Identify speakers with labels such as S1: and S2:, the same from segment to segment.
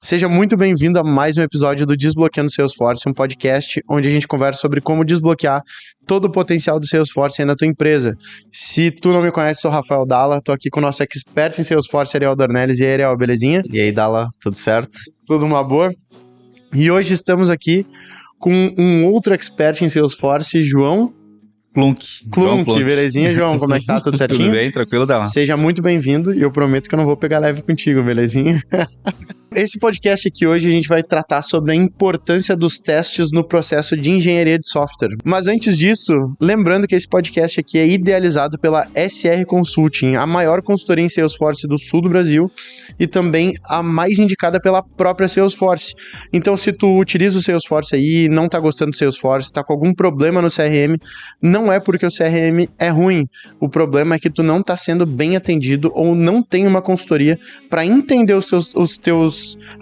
S1: Seja muito bem-vindo a mais um episódio do Desbloqueando Salesforce, um podcast onde a gente conversa sobre como desbloquear todo o potencial do Salesforce aí na tua empresa. Se tu não me conhece, sou Rafael Dalla, tô aqui com o nosso expert em Salesforce, Ariel Dornelles. E aí, Ariel, belezinha?
S2: E aí, Dalla, tudo certo?
S1: Tudo uma boa? E hoje estamos aqui com um outro expert em Salesforce, João
S3: Klunk,
S1: belezinha, João? Como é que tá? Tudo certinho?
S3: Tudo bem, tranquilo, Dalla?
S1: Seja muito bem-vindo e eu prometo que eu não vou pegar leve contigo, belezinha? Esse podcast aqui hoje a gente vai tratar sobre a importância dos testes no processo de engenharia de software. Mas antes disso, lembrando que esse podcast aqui é idealizado pela SR Consulting, a maior consultoria em Salesforce do sul do Brasil e também a mais indicada pela própria Salesforce. Então, se tu utiliza o Salesforce aí, não tá gostando do Salesforce, tá com algum problema no CRM, não é porque o CRM é ruim. O problema é que tu não tá sendo bem atendido ou não tem uma consultoria para entender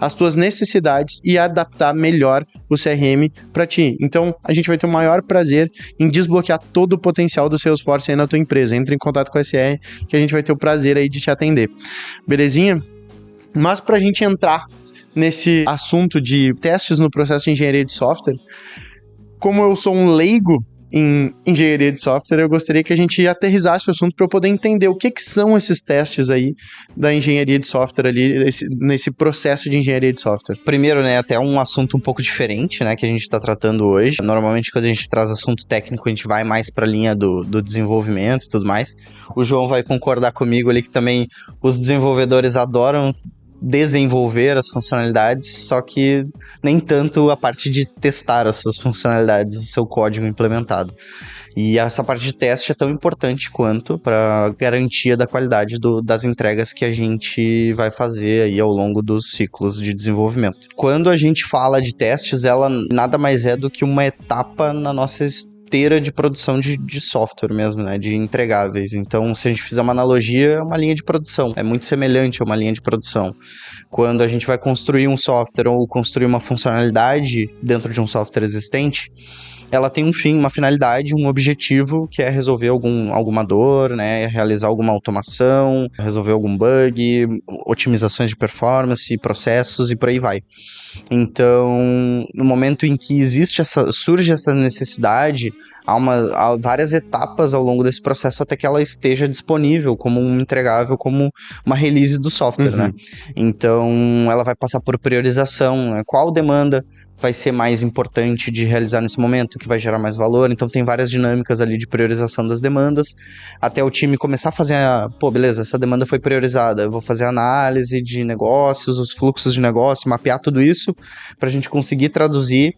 S1: as tuas necessidades e adaptar melhor o CRM para ti. Então, a gente vai ter o maior prazer em desbloquear todo o potencial do Salesforce aí na tua empresa. Entre em contato com a SR que a gente vai ter o prazer aí de te atender. Belezinha? Mas para a gente entrar nesse assunto de testes no processo de engenharia de software, como eu sou um leigo em engenharia de software, eu gostaria que a gente aterrissasse o assunto para eu poder entender o que são esses testes aí da engenharia de software ali, nesse processo de engenharia de software.
S2: Primeiro, né, até um assunto um pouco diferente, né, que a gente está tratando hoje. Normalmente, quando a gente traz assunto técnico, a gente vai mais para a linha do desenvolvimento e tudo mais. O João vai concordar comigo ali que também os desenvolvedores adoram desenvolver as funcionalidades, só que nem tanto a parte de testar as suas funcionalidades, o seu código implementado. E essa parte de teste é tão importante quanto para garantia da qualidade das entregas que a gente vai fazer aí ao longo dos ciclos de desenvolvimento. Quando a gente fala de testes, ela nada mais é do que uma etapa na nossa esteira de produção de software mesmo, né, de entregáveis. Então, se a gente fizer uma analogia, é uma linha de produção, é muito semelhante a uma linha de produção. Quando a gente vai construir um software ou construir uma funcionalidade dentro de um software existente, ela tem um fim, uma finalidade, um objetivo, que é resolver alguma dor, né, realizar alguma automação, resolver algum bug, otimizações de performance, processos e por aí vai. Então, no momento em que surge essa necessidade, há várias etapas ao longo desse processo até que ela esteja disponível como um entregável, como uma release do software, né? Então, ela vai passar por priorização, né? Qual demanda vai ser mais importante de realizar nesse momento, que vai gerar mais valor. Então, tem várias dinâmicas ali de priorização das demandas, até o time começar a fazer beleza, essa demanda foi priorizada, eu vou fazer análise de negócios, os fluxos de negócio, mapear tudo isso, para a gente conseguir traduzir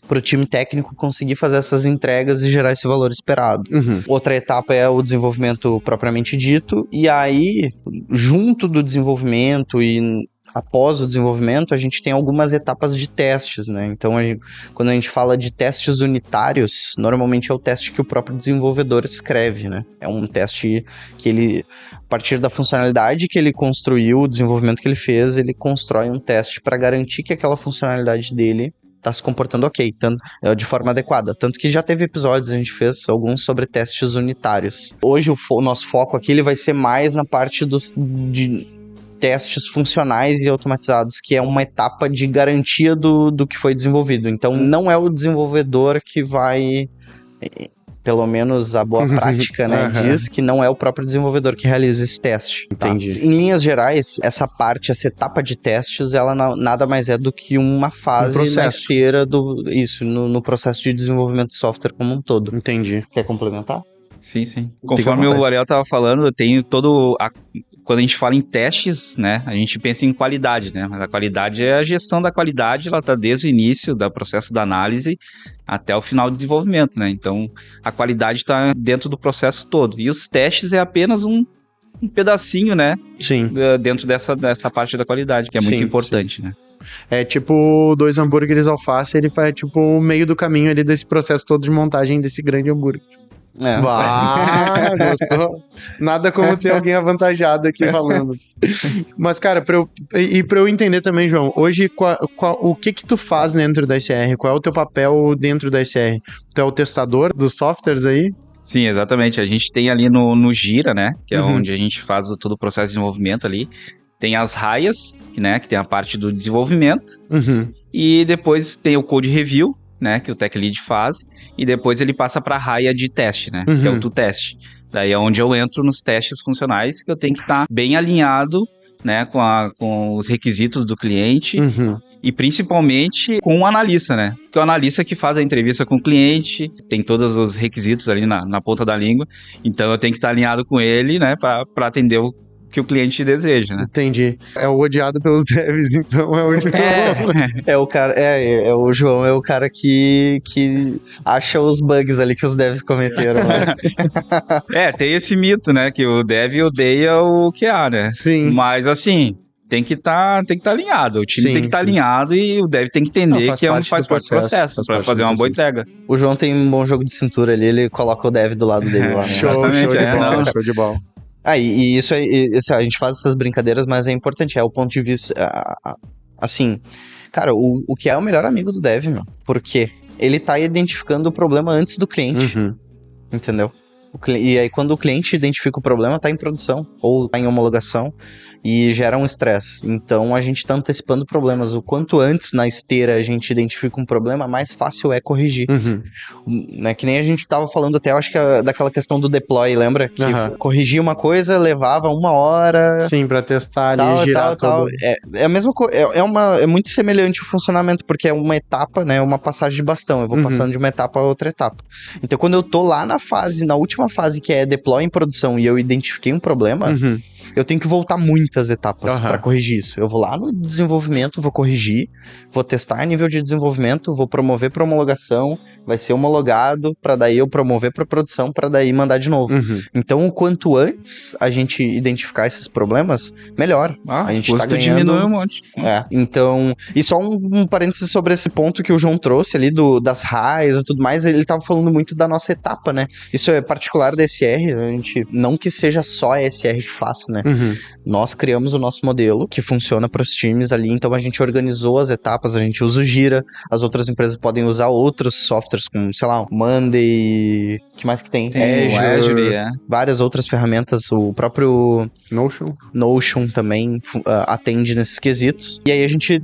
S2: para o time técnico conseguir fazer essas entregas e gerar esse valor esperado. Outra etapa é o desenvolvimento propriamente dito, e aí, junto do desenvolvimento e após o desenvolvimento, a gente tem algumas etapas de testes, né? Então, quando a gente fala de testes unitários, normalmente é o teste que o próprio desenvolvedor escreve, né? É um teste que ele, a partir da funcionalidade que ele construiu, o desenvolvimento que ele fez, ele constrói um teste para garantir que aquela funcionalidade dele tá se comportando ok, de forma adequada. Tanto que já teve episódios, a gente fez alguns sobre testes unitários. Hoje o nosso foco aqui ele vai ser mais na parte de testes funcionais e automatizados, que é uma etapa de garantia do que foi desenvolvido. Então, não é o desenvolvedor que vai... Pelo menos a boa prática, né, diz que não é o próprio desenvolvedor que realiza esse teste.
S1: Entendi.
S2: Tá? Em linhas gerais, essa etapa de testes, ela nada mais é do que uma fase na esteira no processo de desenvolvimento de software como um todo.
S1: Entendi.
S2: Quer complementar?
S3: Sim. Conforme o Ariel estava falando, tem quando a gente fala em testes, né, a gente pensa em qualidade, né, mas a qualidade é a gestão da qualidade, ela está desde o início do processo da análise até o final do desenvolvimento, né, então a qualidade está dentro do processo todo, e os testes é apenas um pedacinho, né,
S1: sim,
S3: dentro dessa parte da qualidade, que é muito importante, sim, né.
S1: É tipo 2 hambúrgueres alface, ele faz tipo o meio do caminho ali desse processo todo de montagem desse grande hambúrguer. Gostou? Nada como ter alguém avantajado aqui falando. Mas, cara, pra eu entender também, João, hoje o que tu faz dentro da SR? Qual é o teu papel dentro da SR? Tu é o testador dos softwares aí?
S3: Sim, exatamente. A gente tem ali no Gira, né? Que é onde a gente faz todo o processo de desenvolvimento ali. tem as raias, né, que tem a parte do desenvolvimento,
S1: Uhum.
S3: e depois tem o code review, né, que o tech lead faz, e depois ele passa para a raia de teste, né, que é o to test. Daí é onde eu entro nos testes funcionais, que eu tenho que estar bem alinhado, né, com os requisitos do cliente, e principalmente com o analista, né? Porque o analista que faz a entrevista com o cliente, tem todos os requisitos ali na ponta da língua, então eu tenho que estar alinhado com ele, né, para atender o que o cliente deseja, né?
S1: Entendi. É o odiado pelos devs, então é o João.
S2: O cara, o João é o cara que acha os bugs ali que os devs cometeram, né?
S3: Tem esse mito, né, que o dev odeia o QA, né?
S1: Sim.
S3: Mas assim, tem que estar alinhado, o time tem que estar alinhado e o dev tem que entender que faz parte do processo para fazer uma boa entrega.
S2: O João tem um bom jogo de cintura ali, ele coloca o dev do lado dele lá. Né?
S1: Show de bola.
S2: E isso a gente faz essas brincadeiras, mas é importante, é o ponto de vista, assim, cara, o que é o melhor amigo do dev, meu, porque ele tá identificando o problema antes do cliente, entendeu? E aí quando o cliente identifica o problema, tá em produção, ou tá em homologação, e gera um estresse. Então a gente tá antecipando problemas. O quanto antes na esteira a gente identifica um problema, mais fácil é corrigir. Né? Que nem a gente tava falando até, eu acho que daquela questão do deploy, lembra? Que corrigir uma coisa levava 1 hora.
S1: Sim, pra testar ali, girar tudo.
S2: É a mesma coisa, é muito semelhante o funcionamento, porque é uma etapa, né? Uma passagem de bastão. Eu vou passando de uma etapa a outra etapa. Então quando eu tô lá na última fase que é deploy em produção e eu identifiquei um problema, eu tenho que voltar muitas etapas para corrigir isso. Eu vou lá no desenvolvimento, vou corrigir, vou testar nível de desenvolvimento, vou promover para homologação, vai ser homologado, para daí eu promover para produção, para daí mandar de novo. Então, o quanto antes a gente identificar esses problemas, melhor. A gente tá ganhando.
S3: Diminui um monte.
S2: Então, e só um parênteses sobre esse ponto que o João trouxe ali das raias e tudo mais, ele tava falando muito da nossa etapa, né? Isso é particular da SR, a gente, não que seja só a SR que faça, né? Nós criamos o nosso modelo que funciona para os times ali, então a gente organizou as etapas, a gente usa o Gira, as outras empresas podem usar outros softwares como, sei lá, Monday, que mais que tem?
S3: Azure,
S2: várias outras ferramentas, o próprio Notion também atende nesses quesitos. E aí a gente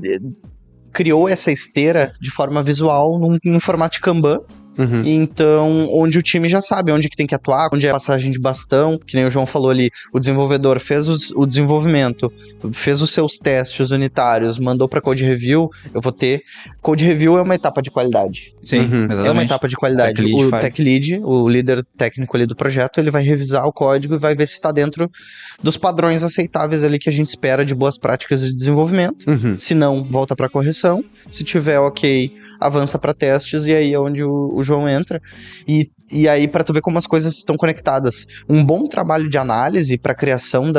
S2: criou essa esteira de forma visual num formato de Kanban. Então, onde o time já sabe onde que tem que atuar, onde é a passagem de bastão, que nem o João falou ali, o desenvolvedor fez o desenvolvimento, fez os seus testes unitários, mandou para code review, eu vou ter... Code review é uma etapa de qualidade.
S3: Sim, exatamente.
S2: É uma etapa de qualidade. O tech lead, o líder técnico ali do projeto, ele vai revisar o código e vai ver se está dentro dos padrões aceitáveis ali que a gente espera de boas práticas de desenvolvimento. Se não, volta para correção. Se tiver ok, avança para testes e aí é onde o João entra. E aí, para tu ver como as coisas estão conectadas. Um bom trabalho de análise para criação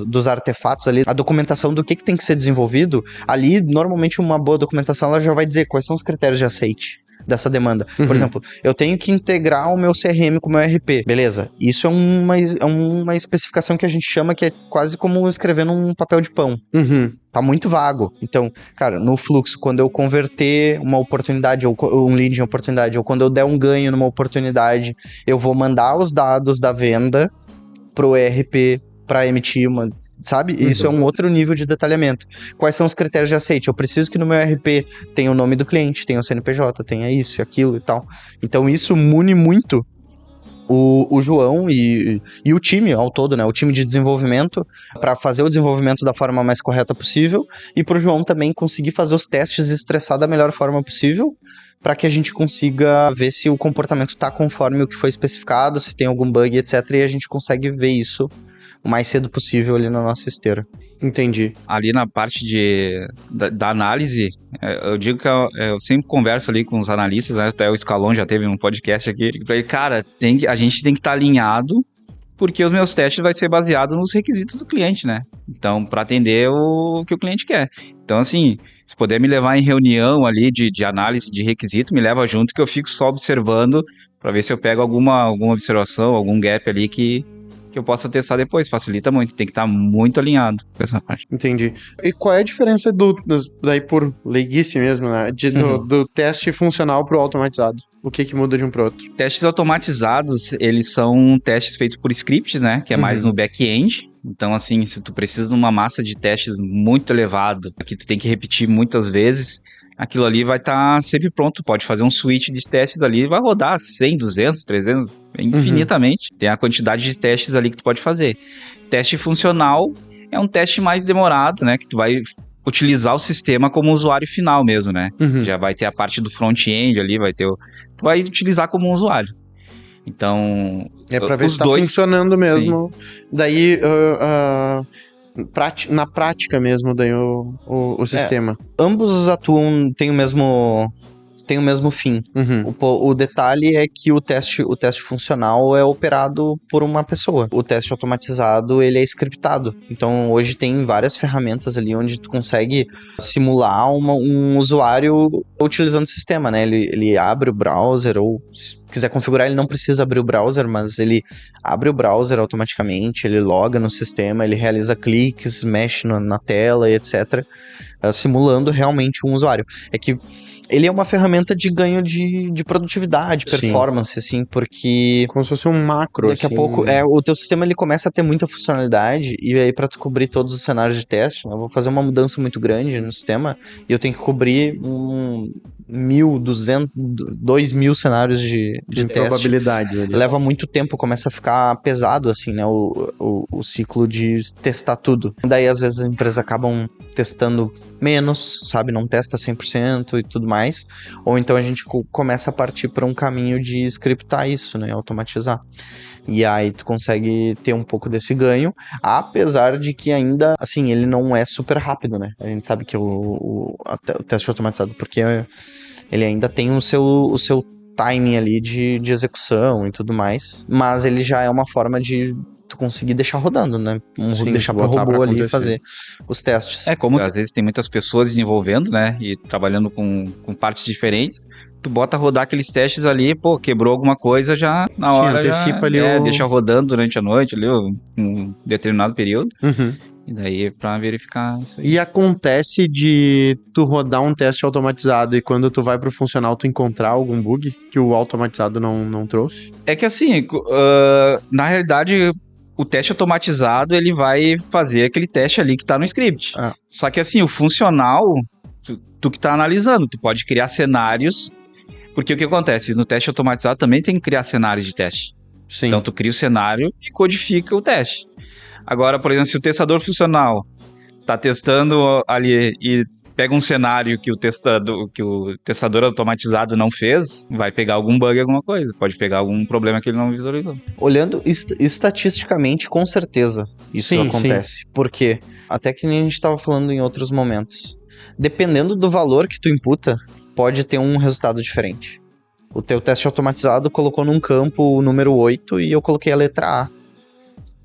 S2: dos artefatos ali, a documentação do que tem que ser desenvolvido, ali, normalmente, uma boa documentação, ela já vai dizer quais são os critérios de aceite dessa demanda. Por exemplo, eu tenho que integrar o meu CRM com o meu ERP. Beleza. Isso é uma especificação que a gente chama que é quase como escrever num papel de pão. Tá muito vago. Então, cara, no fluxo, quando eu converter uma oportunidade, ou um lead em oportunidade, ou quando eu der um ganho numa oportunidade, eu vou mandar os dados da venda pro ERP para emitir uma... Sabe? Isso é um outro nível de detalhamento. Quais são os critérios de aceite? Eu preciso que no meu ERP tenha o nome do cliente, tenha o CNPJ, tenha isso e aquilo e tal. Então, isso mune muito o João e o time ao todo, né? O time de desenvolvimento, para fazer o desenvolvimento da forma mais correta possível e para o João também conseguir fazer os testes e estressar da melhor forma possível para que a gente consiga ver se o comportamento está conforme o que foi especificado, se tem algum bug, etc. E a gente consegue ver isso o mais cedo possível ali na nossa esteira.
S1: Entendi. Ali
S3: na parte da análise, eu digo que eu sempre converso ali com os analistas, né? Até o Scalon já teve um podcast aqui. Cara, a gente tem que estar alinhado, porque os meus testes vai ser baseado nos requisitos do cliente, né? Então, para atender o que o cliente quer. Então, assim, se puder me levar em reunião ali de análise de requisito, me leva junto, que eu fico só observando para ver se eu pego alguma observação, algum gap ali que eu possa testar depois, facilita muito, tem que estar muito alinhado com essa parte.
S1: Entendi. E qual é a diferença daí por leiguice mesmo, né, do teste funcional pro automatizado? O que muda de um pro outro?
S3: Testes automatizados, eles são testes feitos por scripts, né, que é mais no back-end, Então, assim, se tu precisa de uma massa de testes muito elevado, que tu tem que repetir muitas vezes, aquilo ali vai estar sempre pronto. Pode fazer um switch de testes ali e vai rodar 100, 200, 300, infinitamente. Tem a quantidade de testes ali que tu pode fazer. Teste funcional é um teste mais demorado, né? Que tu vai utilizar o sistema como usuário final mesmo, né? Já vai ter a parte do front-end ali, tu vai utilizar como um usuário. Então,
S1: é pra ver se tá funcionando mesmo. Sim. Daí, na prática mesmo, daí o sistema.
S2: Ambos atuam, tem o mesmo fim. O detalhe é que o teste funcional é operado por uma pessoa. O teste automatizado, ele é scriptado. Então, hoje tem várias ferramentas ali onde tu consegue simular um usuário utilizando o sistema, né? Ele abre o browser, ou se quiser configurar, ele não precisa abrir o browser, mas ele abre o browser automaticamente, ele loga no sistema, ele realiza cliques, mexe na tela, etc. Simulando realmente um usuário. É que ele é uma ferramenta de ganho de produtividade, performance, assim, porque...
S1: como se fosse um macro,
S2: daqui a pouco, o teu sistema, ele começa a ter muita funcionalidade, e aí pra tu cobrir todos os cenários de teste, eu vou fazer uma mudança muito grande no sistema, e eu tenho que cobrir 1.000, 200, 2.000 cenários de teste.
S1: Probabilidade. Ali.
S2: Leva muito tempo, começa a ficar pesado, assim, né, o ciclo de testar tudo. Daí, às vezes, as empresas acabam testando menos, sabe, não testa 100% e tudo mais, ou então a gente começa a partir para um caminho de scriptar isso, né, automatizar. E aí tu consegue ter um pouco desse ganho, apesar de que ainda, assim, ele não é super rápido, né? A gente sabe que o teste automatizado, porque ele ainda tem o seu timing ali de execução e tudo mais, mas ele já é uma forma de tu conseguir deixar rodando, né? Deixar pro robô ali fazer os testes.
S3: É como às vezes tem muitas pessoas desenvolvendo, né? E trabalhando com partes diferentes. Tu bota rodar aqueles testes ali, pô, quebrou alguma coisa, já na hora
S1: antecipa ali
S3: deixa rodando durante a noite ali, um determinado período. E daí pra verificar isso aí.
S1: E acontece de tu rodar um teste automatizado e quando tu vai pro funcional tu encontrar algum bug que o automatizado não trouxe?
S3: É que assim, na realidade, o teste automatizado, ele vai fazer aquele teste ali que tá no script. Só que assim, o funcional, tu que tá analisando, tu pode criar cenários, porque o que acontece? No teste automatizado também tem que criar cenários de teste.
S1: Sim.
S3: Então tu cria o cenário e codifica o teste. Agora, por exemplo, se o testador funcional tá testando ali e pega um cenário que o testador automatizado não fez, vai pegar algum bug, alguma coisa. Pode pegar algum problema que ele não visualizou.
S2: Olhando estatisticamente, com certeza isso acontece. Sim. Porque, até que nem a gente estava falando em outros momentos, dependendo do valor que tu imputa, pode ter um resultado diferente. O teu teste automatizado colocou num campo o número 8 e eu coloquei a letra A.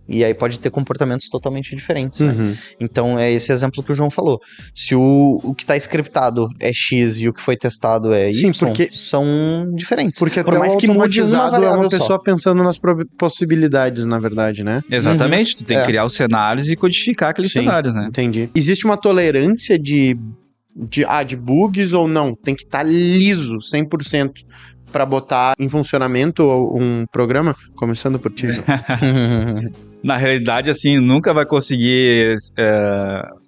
S2: E aí pode ter comportamentos totalmente diferentes, né? Então é esse exemplo que o João falou. Se o que está scriptado é X e o que foi testado é Y, são diferentes.
S1: Porque por mais que mude é uma pessoa pensando nas possibilidades, na verdade, né?
S3: Exatamente. Tu tem que criar os cenários e codificar aqueles cenários, né?
S1: Entendi. Existe uma tolerância de bugs ou não? Tem que estar liso, 100%. Para botar em funcionamento um programa, começando por ti.
S3: Na realidade, assim, nunca vai conseguir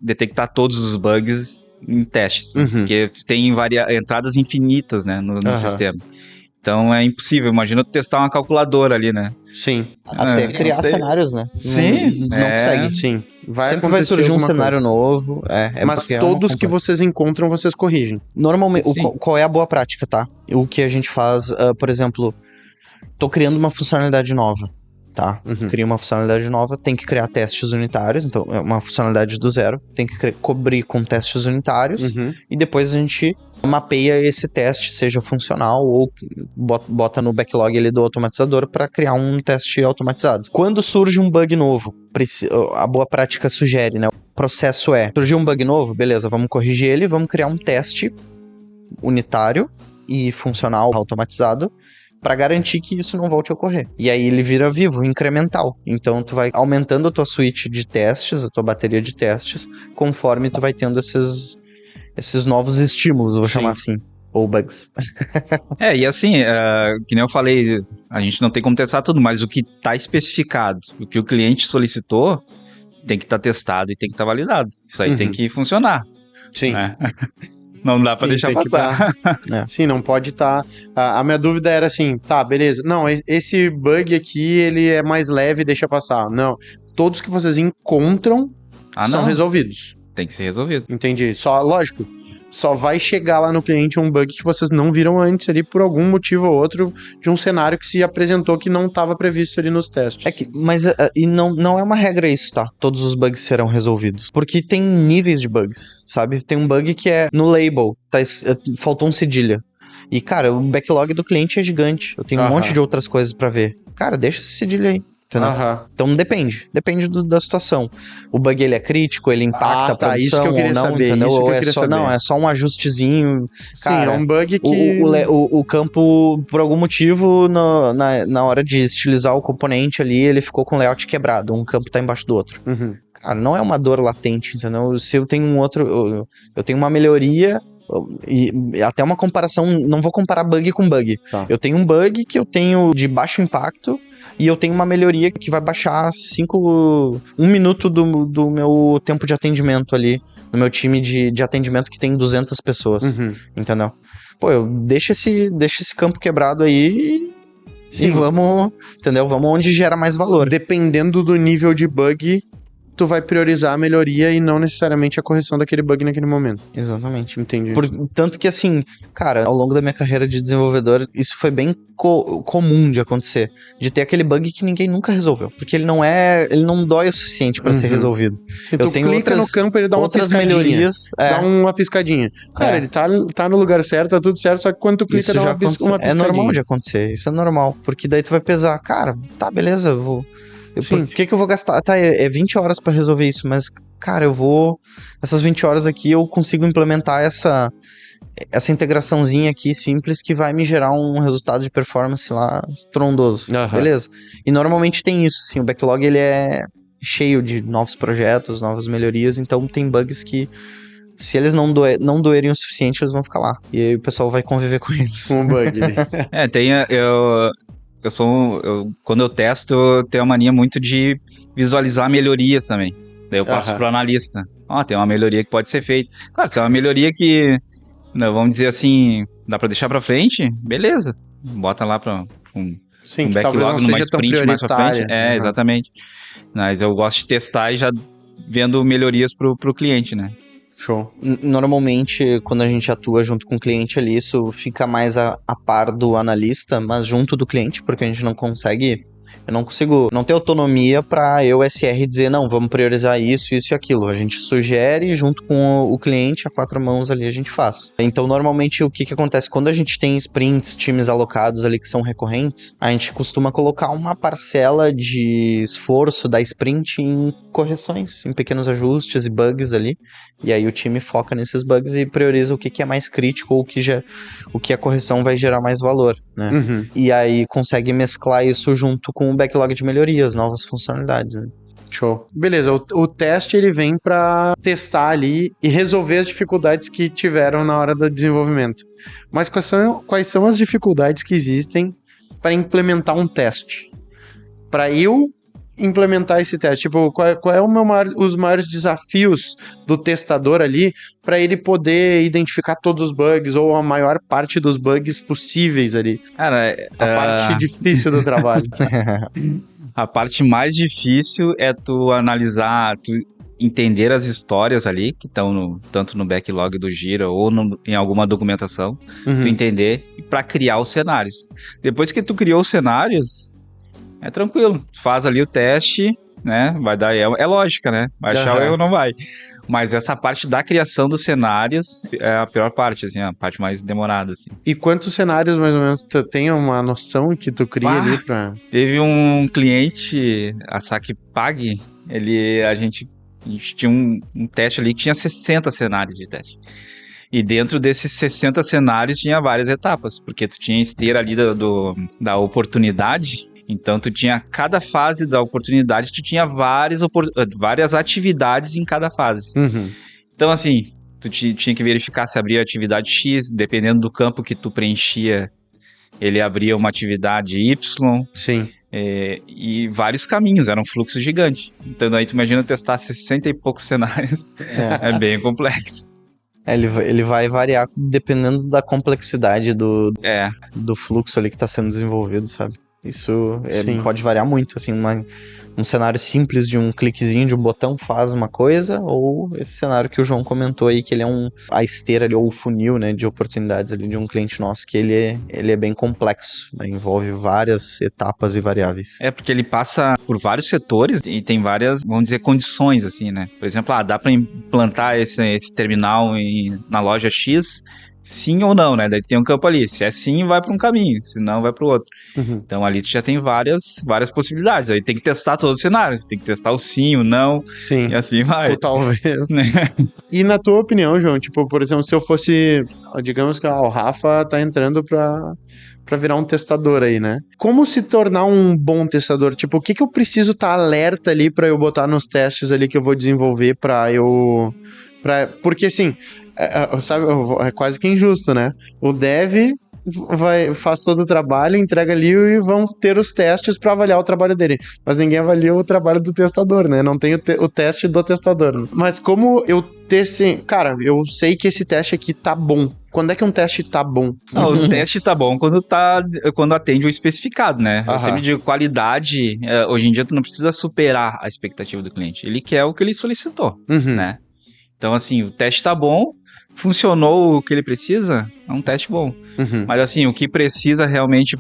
S3: detectar todos os bugs em testes, porque tem entradas infinitas, né, no sistema. Então é impossível. Imagina tu testar uma calculadora ali, né?
S1: Sim.
S2: Até criar cenários, né?
S3: Sim.
S2: Não consegue.
S1: Sim.
S2: Sempre vai surgir um cenário novo.
S1: Mas todos que vocês encontram, vocês corrigem.
S2: Normalmente, qual é a boa prática, tá? O que a gente faz, por exemplo, tô criando uma funcionalidade nova, tá? Cria uma funcionalidade nova, tem que criar testes unitários, então é uma funcionalidade do zero, tem que cobrir com testes unitários, e depois a gente mapeia esse teste, seja funcional ou bota no backlog ali do automatizador para criar um teste automatizado. Quando surge um bug novo, a boa prática sugere, né? O processo surgiu um bug novo, beleza, vamos corrigir ele, vamos criar um teste unitário e funcional automatizado para garantir que isso não volte a ocorrer. E aí ele vira vivo, incremental. Então tu vai aumentando a tua suite de testes, a tua bateria de testes, conforme tu vai tendo esses novos estímulos, vou chamar assim, ou bugs.
S3: E assim, que nem eu falei, a gente não tem como testar tudo, mas o que está especificado, o que o cliente solicitou, tem que estar testado e tem que estar validado. Isso aí tem que funcionar.
S1: Sim.
S3: Né? Não dá pra deixar passar.
S1: Sim, não pode estar... A minha dúvida era assim, tá, beleza. Não, esse bug aqui, ele é mais leve, deixa passar. Não, todos que vocês encontram são resolvidos.
S3: Tem que ser resolvido.
S1: Entendi. Lógico, só vai chegar lá no cliente um bug que vocês não viram antes ali por algum motivo ou outro de um cenário que se apresentou que não estava previsto ali nos testes.
S2: Mas e não é uma regra isso, tá? Todos os bugs serão resolvidos. Porque tem níveis de bugs, sabe? Tem um bug que é no label, faltou um cedilha. E, cara, o backlog do cliente é gigante. Eu tenho um monte de outras coisas pra ver. Cara, deixa esse cedilha aí. Então depende da situação. O bug ele é crítico, ele impacta a produção
S1: isso que eu queria
S2: ou não,
S1: saber,
S2: entendeu?
S1: Isso que
S2: ou
S1: eu queria saber.
S2: Não, é só um ajustezinho. Cara,
S1: sim, é um bug que...
S2: O campo, por algum motivo, na hora de estilizar o componente ali, ele ficou com o layout quebrado. Um campo tá embaixo do outro. Cara, não é uma dor latente, entendeu? Se eu tenho eu tenho uma melhoria... E até uma comparação, não vou comparar bug com bug. Eu tenho um bug que eu tenho de baixo impacto e eu tenho uma melhoria que vai baixar 1 minuto do meu tempo de atendimento ali, no meu time de atendimento que tem 200 pessoas, entendeu? Pô, eu deixo esse campo quebrado aí e vamos, entendeu? Vamos onde gera mais valor.
S1: Dependendo do nível de bug, tu vai priorizar a melhoria e não necessariamente a correção daquele bug naquele momento.
S2: Exatamente.
S1: Entendi.
S2: Tanto que, assim, cara, ao longo da minha carreira de desenvolvedor, isso foi bem comum de acontecer. De ter aquele bug que ninguém nunca resolveu. Porque ele não dói o suficiente pra ser resolvido.
S1: Se tu clica no campo, ele dá uma piscadinha.
S2: Melhorias.
S1: Dá uma piscadinha. Cara, ele tá no lugar certo, tá tudo certo, só que quando tu clica,
S2: isso
S1: dá uma piscadinha.
S2: É normal de acontecer. Isso é normal. Porque daí tu vai pesar, cara, tá, beleza, eu vou... Por que eu vou gastar? Tá, é 20 horas pra resolver isso, mas, cara, essas 20 horas aqui eu consigo implementar essa integraçãozinha aqui simples que vai me gerar um resultado de performance lá estrondoso, beleza? E normalmente tem isso, assim, o backlog ele é cheio de novos projetos, novas melhorias, então tem bugs que se eles não doerem o suficiente, eles vão ficar lá. E aí o pessoal vai conviver com eles.
S1: Um bug.
S3: Quando eu testo, eu tenho a mania muito de visualizar melhorias também. Daí eu passo pro analista. Tem uma melhoria que pode ser feita. Claro, se é uma melhoria que, vamos dizer assim, dá pra deixar pra frente, beleza. Bota lá pra um backlog numa sprint mais pra frente. Exatamente. Mas eu gosto de testar e já vendo melhorias pro cliente, né?
S1: Show.
S2: Normalmente, quando a gente atua junto com o cliente ali, isso fica mais a par do analista, mas junto do cliente, porque a gente não consegue... Eu não consigo não ter autonomia para eu, SR, dizer, não, vamos priorizar isso, isso e aquilo. A gente sugere, junto com o cliente, a 4 mãos ali a gente faz. Então, normalmente, o que acontece? Quando a gente tem sprints, times alocados ali que são recorrentes, a gente costuma colocar uma parcela de esforço da sprint em correções, em pequenos ajustes e bugs ali. E aí o time foca nesses bugs e prioriza o que é mais crítico ou o que a correção vai gerar mais valor, né? E aí consegue mesclar isso junto com o backlog de melhorias, novas funcionalidades, né?
S1: Show. Beleza, o teste ele vem para testar ali e resolver as dificuldades que tiveram na hora do desenvolvimento. Mas quais são as dificuldades que existem para implementar um teste? Para eu implementar esse teste, tipo, qual é os maiores desafios do testador ali para ele poder identificar todos os bugs ou a maior parte dos bugs possíveis ali?
S3: Cara,
S1: a parte difícil do trabalho.
S3: A parte mais difícil é tu analisar, tu entender as histórias ali, que estão tanto no backlog do Jira ou em alguma documentação, tu entender, para criar os cenários. Depois que tu criou os cenários, é tranquilo, tu faz ali o teste, né, vai dar, é lógica, né, vai achar o erro, não vai. Mas essa parte da criação dos cenários é a pior parte, assim, a parte mais demorada, assim.
S1: E quantos cenários, mais ou menos, tu tem uma noção que tu cria ali pra...
S3: Teve um cliente, a SacPag, a gente tinha um teste ali que tinha 60 cenários de teste. E dentro desses 60 cenários tinha várias etapas, porque tu tinha esteira ali da oportunidade. Então, tu tinha cada fase da oportunidade, tu tinha várias atividades em cada fase. Então, assim, tu tinha que verificar se abria atividade X, dependendo do campo que tu preenchia, ele abria uma atividade Y.
S1: Sim.
S3: e vários caminhos, era um fluxo gigante. Então aí tu imagina testar 60 e poucos cenários, é bem complexo.
S2: Ele vai variar dependendo da complexidade do fluxo ali que tá sendo desenvolvido, sabe? Isso pode variar muito, assim, um cenário simples de um cliquezinho de um botão faz uma coisa, ou esse cenário que o João comentou aí, que ele é a esteira ali, ou o funil, né, de oportunidades ali de um cliente nosso, que ele é bem complexo, né, envolve várias etapas e variáveis.
S3: Porque ele passa por vários setores e tem várias, vamos dizer, condições, assim, né? Por exemplo, dá para implantar esse terminal na loja X, sim ou não, né? Daí tem um campo ali. Se é sim, vai para um caminho. Se não, vai para o outro. Uhum. Então ali tu já tem várias possibilidades. Aí tem que testar todos os cenários. Tem que testar o sim, o não.
S1: Sim.
S3: E assim vai.
S1: Ou talvez. E na tua opinião, João, tipo, por exemplo, se eu fosse... Digamos que o Rafa tá entrando pra virar um testador aí, né? Como se tornar um bom testador? Tipo, o que eu preciso estar alerta ali pra eu botar nos testes ali que eu vou desenvolver porque assim, sabe, é quase que injusto, né? O dev faz todo o trabalho, entrega ali e vão ter os testes para avaliar o trabalho dele. Mas ninguém avalia o trabalho do testador, né? Não tem o teste do testador. Mas como eu cara, eu sei que esse teste aqui tá bom. Quando é que um teste tá bom?
S3: O teste tá bom quando atende o especificado, né? Eu sempre digo, qualidade, hoje em dia tu não precisa superar a expectativa do cliente. Ele quer o que ele solicitou, né? Então, assim, o teste tá bom, funcionou o que ele precisa, é um teste bom. Mas, assim, o que precisa realmente,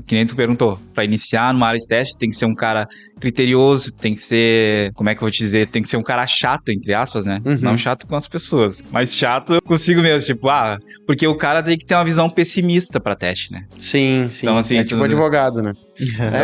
S3: que nem tu perguntou, para iniciar numa área de teste, tem que ser um cara criterioso, tem que ser, como é que eu vou te dizer, tem que ser um cara chato, entre aspas, né? Não chato com as pessoas, mas chato consigo mesmo, tipo, porque o cara tem que ter uma visão pessimista pra teste, né?
S1: Sim. Então, assim, é tipo advogado, né?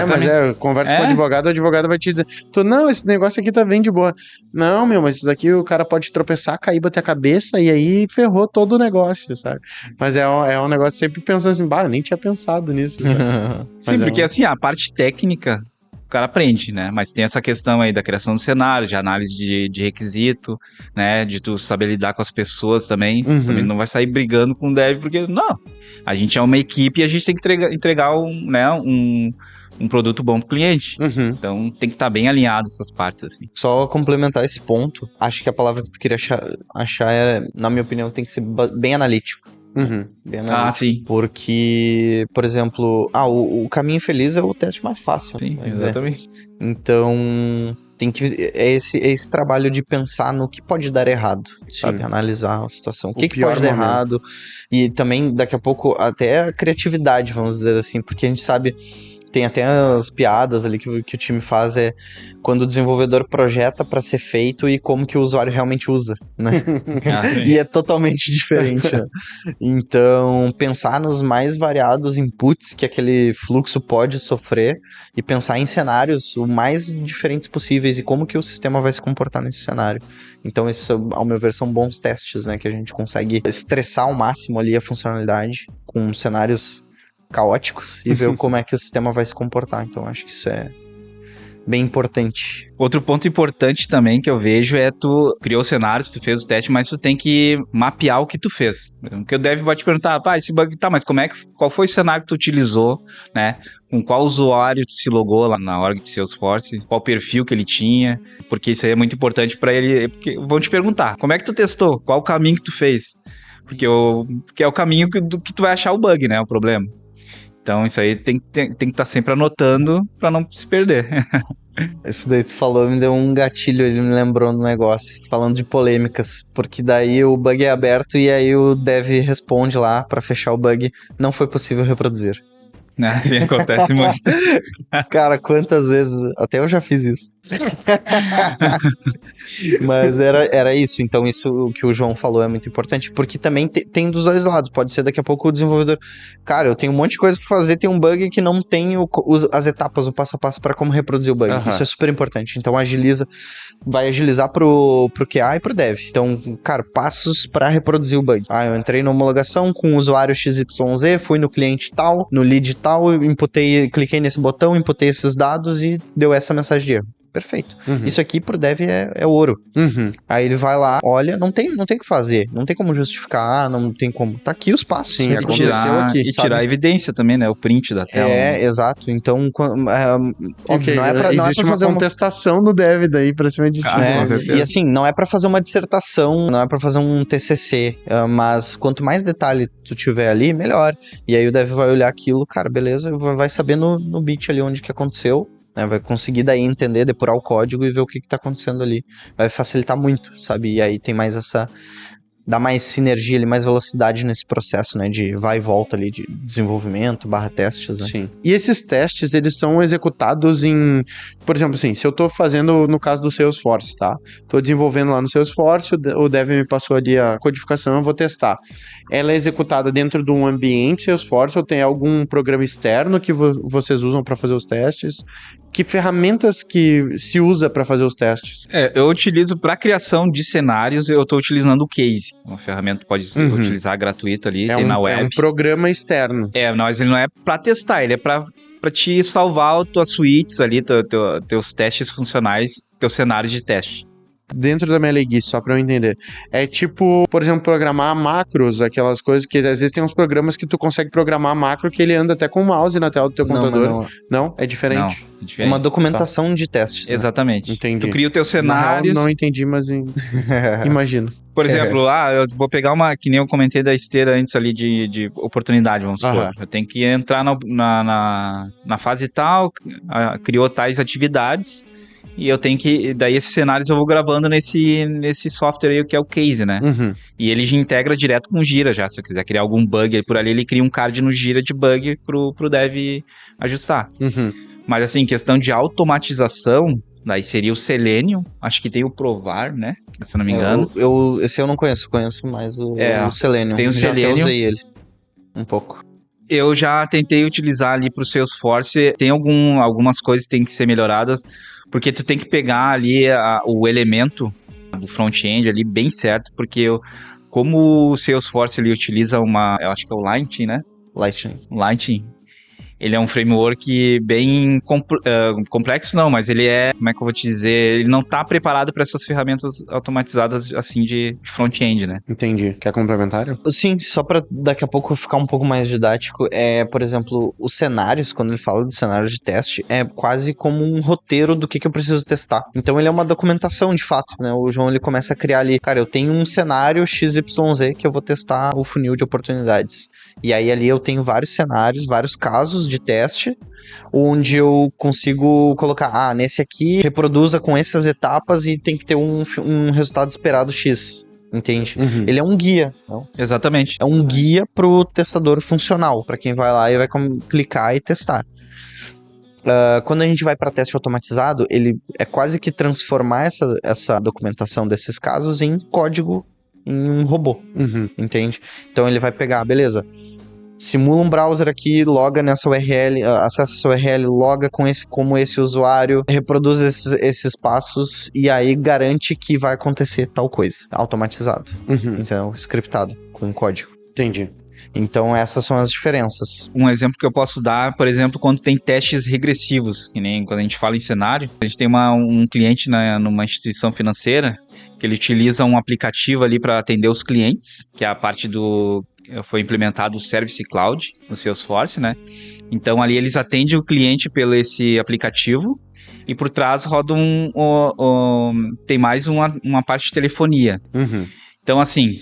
S1: Mas conversa com o advogado vai te dizer, não, esse negócio aqui tá bem de boa. Não, mas isso daqui o cara pode tropeçar, cair, bater a cabeça e aí ferrou todo o negócio, sabe? Mas é um negócio sempre pensando assim, eu nem tinha pensado nisso, sabe?
S3: Sim, porque assim, a parte técnica o cara aprende, né? Mas tem essa questão aí da criação do cenário, de análise de requisito, né? De tu saber lidar com as pessoas também. Também não vai sair brigando com o dev, porque, não. A gente é uma equipe e a gente tem que entregar um produto bom pro cliente. Então, tem que estar bem alinhado essas partes, assim.
S2: Só complementar esse ponto, acho que a palavra que tu queria achar na minha opinião, tem que ser bem analítico. Bem analítico.
S3: Sim.
S2: Porque, por exemplo, o caminho feliz é o teste mais fácil.
S3: Sim, exatamente.
S2: Então, é esse trabalho de pensar no que pode dar errado, sabe? Analisar a situação. O que pode dar errado. E também, daqui a pouco, até a criatividade, vamos dizer assim, porque a gente sabe... Tem até as piadas ali que o time faz, quando o desenvolvedor projeta para ser feito e como que o usuário realmente usa, né? E é totalmente diferente, né? Então, pensar nos mais variados inputs que aquele fluxo pode sofrer e pensar em cenários o mais diferentes possíveis e como que o sistema vai se comportar nesse cenário. Então, esses, ao meu ver, são bons testes, né? Que a gente consegue estressar ao máximo ali a funcionalidade com cenários caóticos e ver como é que o sistema vai se comportar. Então, acho que isso é bem importante.
S3: Outro ponto importante também que eu vejo tu criou cenários, tu fez o teste, mas tu tem que mapear o que tu fez. Porque o dev vai te perguntar, esse bug mas qual foi o cenário que tu utilizou, né? Com qual usuário tu se logou lá na org de Salesforce, qual perfil que ele tinha, porque isso aí é muito importante para ele, porque vão te perguntar, como é que tu testou? Qual o caminho que tu fez? Porque é o caminho que tu vai achar o bug, né? O problema. Então, isso aí tem que estar sempre anotando para não se perder.
S2: Isso daí que você falou me deu um gatilho, ele me lembrou do negócio, falando de polêmicas, porque daí o bug é aberto e aí o dev responde lá para fechar o bug, não foi possível reproduzir.
S3: Assim acontece muito.
S2: Cara, quantas vezes, até eu já fiz isso. Mas era isso, então isso que o João falou é muito importante, porque também tem dos dois lados, pode ser daqui a pouco o desenvolvedor, cara, eu tenho um monte de coisa pra fazer, tem um bug que não tem as etapas, o passo a passo pra como reproduzir o bug, isso é super importante, então vai agilizar pro QA e pro dev, então, cara, passos pra reproduzir o bug, eu entrei na homologação com o usuário XYZ, fui no cliente tal, no lead tal, cliquei nesse botão, inputei esses dados e deu essa mensagem de erro. perfeito. Isso aqui pro dev é ouro. Aí ele vai lá, olha, não tem o que fazer, não tem como justificar, não tem como. Tá aqui os passos.
S1: Sim, aconteceu aqui.
S3: E tirar a evidência também, né? O print da tela.
S2: Exato. Então,
S1: ok,
S2: não é pra,
S1: existe
S2: não é pra
S1: uma contestação do dev daí pra cima de ti.
S3: Com certeza.
S2: E assim, não é pra fazer uma dissertação, não é pra fazer um TCC, mas quanto mais detalhe tu tiver ali, melhor. E aí o dev vai olhar aquilo, cara, beleza, vai saber no bit ali onde que aconteceu, né? Vai conseguir daí entender, depurar o código e ver o que tá acontecendo ali. Vai facilitar muito, sabe? E aí tem mais dá mais sinergia ali, mais velocidade nesse processo, né? De vai e volta ali, de desenvolvimento / testes, né?
S1: Sim. E esses testes, eles são executados em... Por exemplo, assim, se eu tô fazendo, no caso do Salesforce, tá? Tô desenvolvendo lá no Salesforce, o dev me passou ali a codificação, eu vou testar. Ela é executada dentro de um ambiente Salesforce ou tem algum programa externo que vocês usam para fazer os testes? Que ferramentas que se usa para fazer os testes?
S3: Eu utilizo para criação de cenários, eu tô utilizando o Case. Uma ferramenta que pode utilizar gratuita ali, tem na web.
S1: É um programa externo.
S3: Mas ele não é para testar, ele é para te salvar tuas suítes ali, teus testes funcionais, teus cenários de teste.
S1: Dentro da minha leguice, só pra eu entender. É tipo, por exemplo, programar macros, aquelas coisas que às vezes tem uns programas que tu consegue programar macro que ele anda até com o mouse na tela do teu computador. Não? É diferente?
S3: Não, é diferente.
S2: Uma documentação de testes.
S3: Exatamente.
S1: Né? Entendi.
S3: Tu cria os teus cenários.
S1: Não entendi, mas imagino.
S3: Por exemplo, eu vou pegar uma, que nem eu comentei da esteira antes ali de oportunidade, vamos supor. Eu tenho que entrar na fase tal, criou tais atividades, e eu tenho que, daí esses cenários eu vou gravando nesse software aí, que é o Case, né? E ele já integra direto com o Gira já, se eu quiser criar algum bug por ali, ele cria um card no Gira de bug pro dev ajustar. Mas assim, questão de automatização, daí seria o Selenium, acho que tem o Provar, né? Se eu não me engano.
S2: Esse eu não conheço mais o Selenium.
S3: Tem o Selenium.
S2: Já usei ele um pouco.
S3: Eu já tentei utilizar ali pro Salesforce, tem algumas coisas que tem que ser melhoradas, porque tu tem que pegar ali o elemento do front-end ali bem certo, porque como o Salesforce ele utiliza eu acho que é o Lightning, né? Lightning. Ele é um framework bem complexo, não, mas ele é, como é que eu vou te dizer, ele não tá preparado para essas ferramentas automatizadas assim de front-end, né?
S1: Entendi. Quer complementário?
S2: Sim, só para daqui a pouco ficar um pouco mais didático, por exemplo, os cenários, quando ele fala de cenário de teste, é quase como um roteiro do que eu preciso testar. Então ele é uma documentação de fato, né? O João ele começa a criar ali, cara, eu tenho um cenário XYZ que eu vou testar o funil de oportunidades. E aí ali eu tenho vários cenários, vários casos de teste, onde eu consigo colocar, nesse aqui reproduza com essas etapas e tem que ter um resultado esperado X, entende? Ele é um guia. Não?
S3: Exatamente.
S2: É um guia pro testador funcional, para quem vai lá e vai clicar e testar. Quando a gente vai para teste automatizado, ele é quase que transformar essa documentação desses casos em código, em um robô, entende? Então ele vai pegar, beleza, simula um browser aqui, loga nessa URL, acessa essa URL, loga como esse usuário, reproduz esses passos e aí garante que vai acontecer tal coisa, automatizado, então scriptado, com código.
S1: Entendi.
S2: Então essas são as diferenças.
S3: Um exemplo que eu posso dar, por exemplo, quando tem testes regressivos, que nem quando a gente fala em cenário, a gente tem um cliente numa instituição financeira que ele utiliza um aplicativo ali para atender os clientes, que é a parte foi implementado o Service Cloud no Salesforce, né? Então ali eles atendem o cliente pelo esse aplicativo e por trás roda tem mais uma parte de telefonia. Então assim,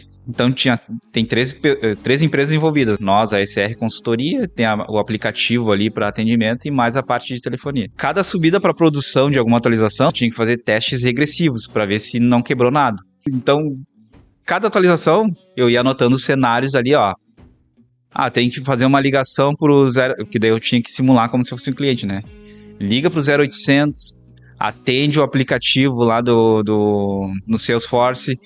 S3: tem três empresas envolvidas. Nós, a SR Consultoria, tem o aplicativo ali para atendimento e mais a parte de telefonia. Cada subida para produção de alguma atualização tinha que fazer testes regressivos para ver se não quebrou nada. Então, cada atualização, eu ia anotando os cenários ali, ó. Tem que fazer uma ligação pro 0... Que daí eu tinha que simular como se fosse um cliente, né? Liga pro 0800, atende o aplicativo lá no Salesforce.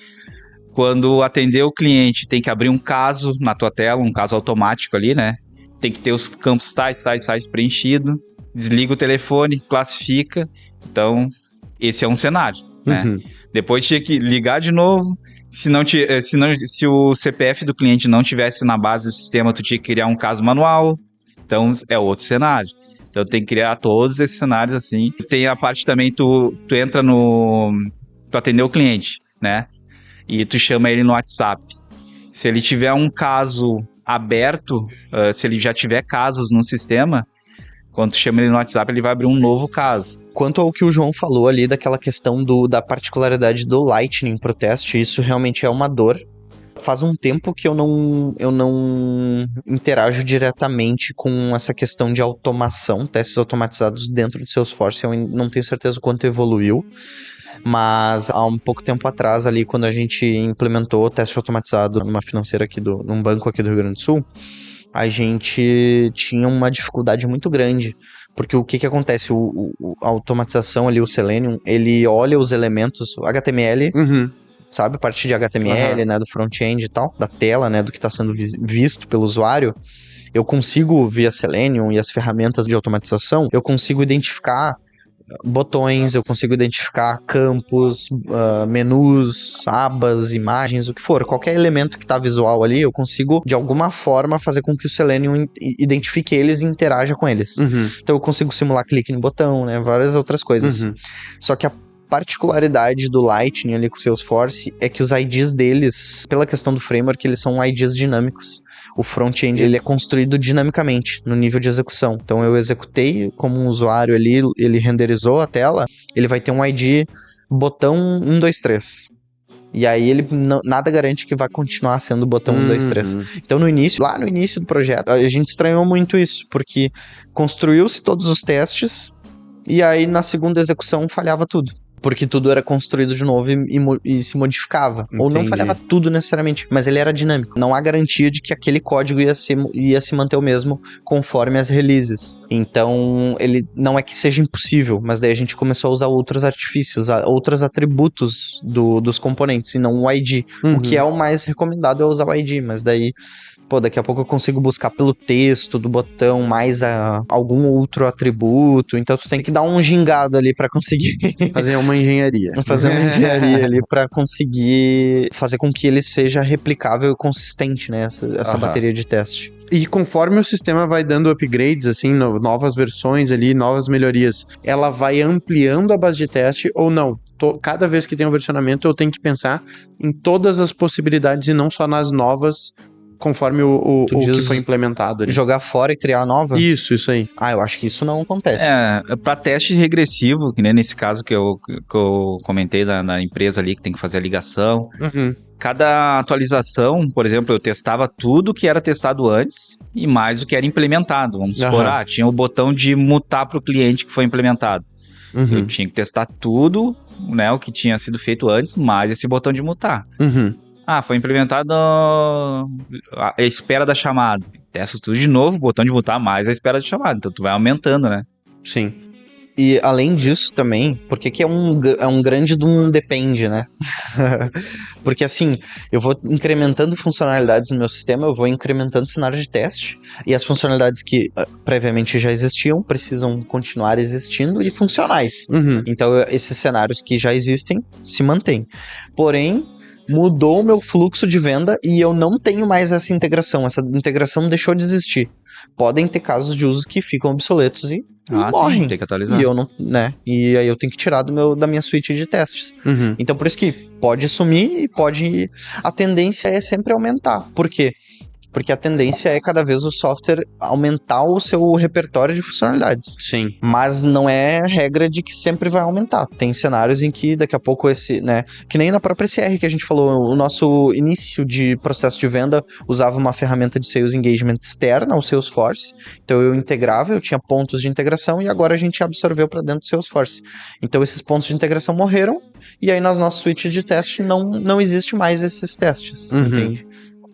S3: Quando atender o cliente, tem que abrir um caso na tua tela, um caso automático ali, né? Tem que ter os campos tais preenchidos. Desliga o telefone, classifica. Então, esse é um cenário, né? Depois tinha que ligar de novo. Se o CPF do cliente não tivesse na base do sistema, tu tinha que criar um caso manual. Então, é outro cenário. Então tem que criar todos esses cenários assim. Tem a parte também, tu entra tu atendeu o cliente, né? E tu chama ele no WhatsApp. Se ele tiver um caso aberto, se ele já tiver casos no sistema, quando tu chama ele no WhatsApp, ele vai abrir um novo caso.
S2: Quanto ao que o João falou ali, daquela questão da particularidade do Lightning pro teste, isso realmente é uma dor. Faz um tempo que eu não interajo diretamente com essa questão de automação, testes automatizados dentro do Salesforce. Eu não tenho certeza o quanto evoluiu, mas há um pouco tempo atrás ali, quando a gente implementou o teste automatizado numa financeira aqui num banco aqui do Rio Grande do Sul, a gente tinha uma dificuldade muito grande, porque o que acontece? A automatização ali, o Selenium, ele olha os elementos, o HTML, sabe, a partir de HTML, né, do front-end e tal, da tela, né, do que está sendo visto pelo usuário, eu consigo, via Selenium e as ferramentas de automatização, eu consigo identificar botões, eu consigo identificar campos, menus, abas, imagens, o que for. Qualquer elemento que está visual ali, eu consigo, de alguma forma, fazer com que o Selenium identifique eles e interaja com eles. Então eu consigo simular clique no botão, né, várias outras coisas. Só que a particularidade do Lightning ali com o Salesforce é que os IDs deles, pela questão do framework, eles são IDs dinâmicos. O front-end, ele é construído dinamicamente, no nível de execução. Então, eu executei como um usuário ali, ele renderizou a tela, ele vai ter um ID botão 1, 2, 3. E aí, ele nada garante que vai continuar sendo botão 1, 2, 3. Então, lá no início do projeto, a gente estranhou muito isso, porque construiu-se todos os testes, e aí, na segunda execução, falhava tudo. Porque tudo era construído de novo e se modificava. Entendi. Ou não falhava tudo necessariamente, mas ele era dinâmico. Não há garantia de que aquele código ia se manter o mesmo conforme as releases. Então, ele não é que seja impossível, mas daí a gente começou a usar outros artifícios, outros atributos dos componentes, e não o ID. O que é o mais recomendado é usar o ID, mas daí... daqui a pouco eu consigo buscar pelo texto do botão mais algum outro atributo. Então tu tem que dar um gingado ali pra conseguir...
S1: Fazer uma engenharia.
S2: Fazer uma engenharia ali pra conseguir fazer com que ele seja replicável e consistente, né? Essa bateria de teste.
S1: E conforme o sistema vai dando upgrades, assim, novas versões ali, novas melhorias, ela vai ampliando a base de teste ou não? Cada vez que tem um versionamento, eu tenho que pensar em todas as possibilidades e não só nas novas, conforme o que foi implementado ali.
S2: Jogar fora e criar nova?
S1: Isso aí.
S2: Eu acho que isso não acontece.
S3: Para teste regressivo, que nem nesse caso que eu comentei na empresa ali, que tem que fazer a ligação. Cada atualização, por exemplo, eu testava tudo que era testado antes e mais o que era implementado. Vamos supor, tinha o botão de mutar para o cliente que foi implementado. Eu tinha que testar tudo, né, o que tinha sido feito antes, mais esse botão de mutar. Foi implementado a espera da chamada. Testa tudo de novo, botão de mutar mais a espera de chamada. Então tu vai aumentando, né?
S1: Sim.
S2: E além disso também, porque que é um grande de um depende, né? Porque assim, eu vou incrementando funcionalidades no meu sistema, eu vou incrementando cenários de teste, e as funcionalidades que previamente já existiam precisam continuar existindo e funcionais. Então esses cenários que já existem se mantêm. Porém, mudou o meu fluxo de venda e eu não tenho mais essa integração deixou de existir. Podem ter casos de uso que ficam obsoletos e morrem.
S3: Sim, tem que atualizar.
S2: E eu não, né? E aí eu tenho que tirar da minha suite de testes. Então por isso que pode sumir e a tendência é sempre aumentar. Por quê? Porque a tendência é cada vez o software aumentar o seu repertório de funcionalidades.
S1: Sim.
S2: Mas não é regra de que sempre vai aumentar. Tem cenários em que daqui a pouco que nem na própria CR que a gente falou, o nosso início de processo de venda usava uma ferramenta de Sales Engagement externa ao Salesforce. Então eu integrava, eu tinha pontos de integração e agora a gente absorveu para dentro do Salesforce. Então esses pontos de integração morreram e aí nas nossas suítes de teste não existe mais esses testes, entende?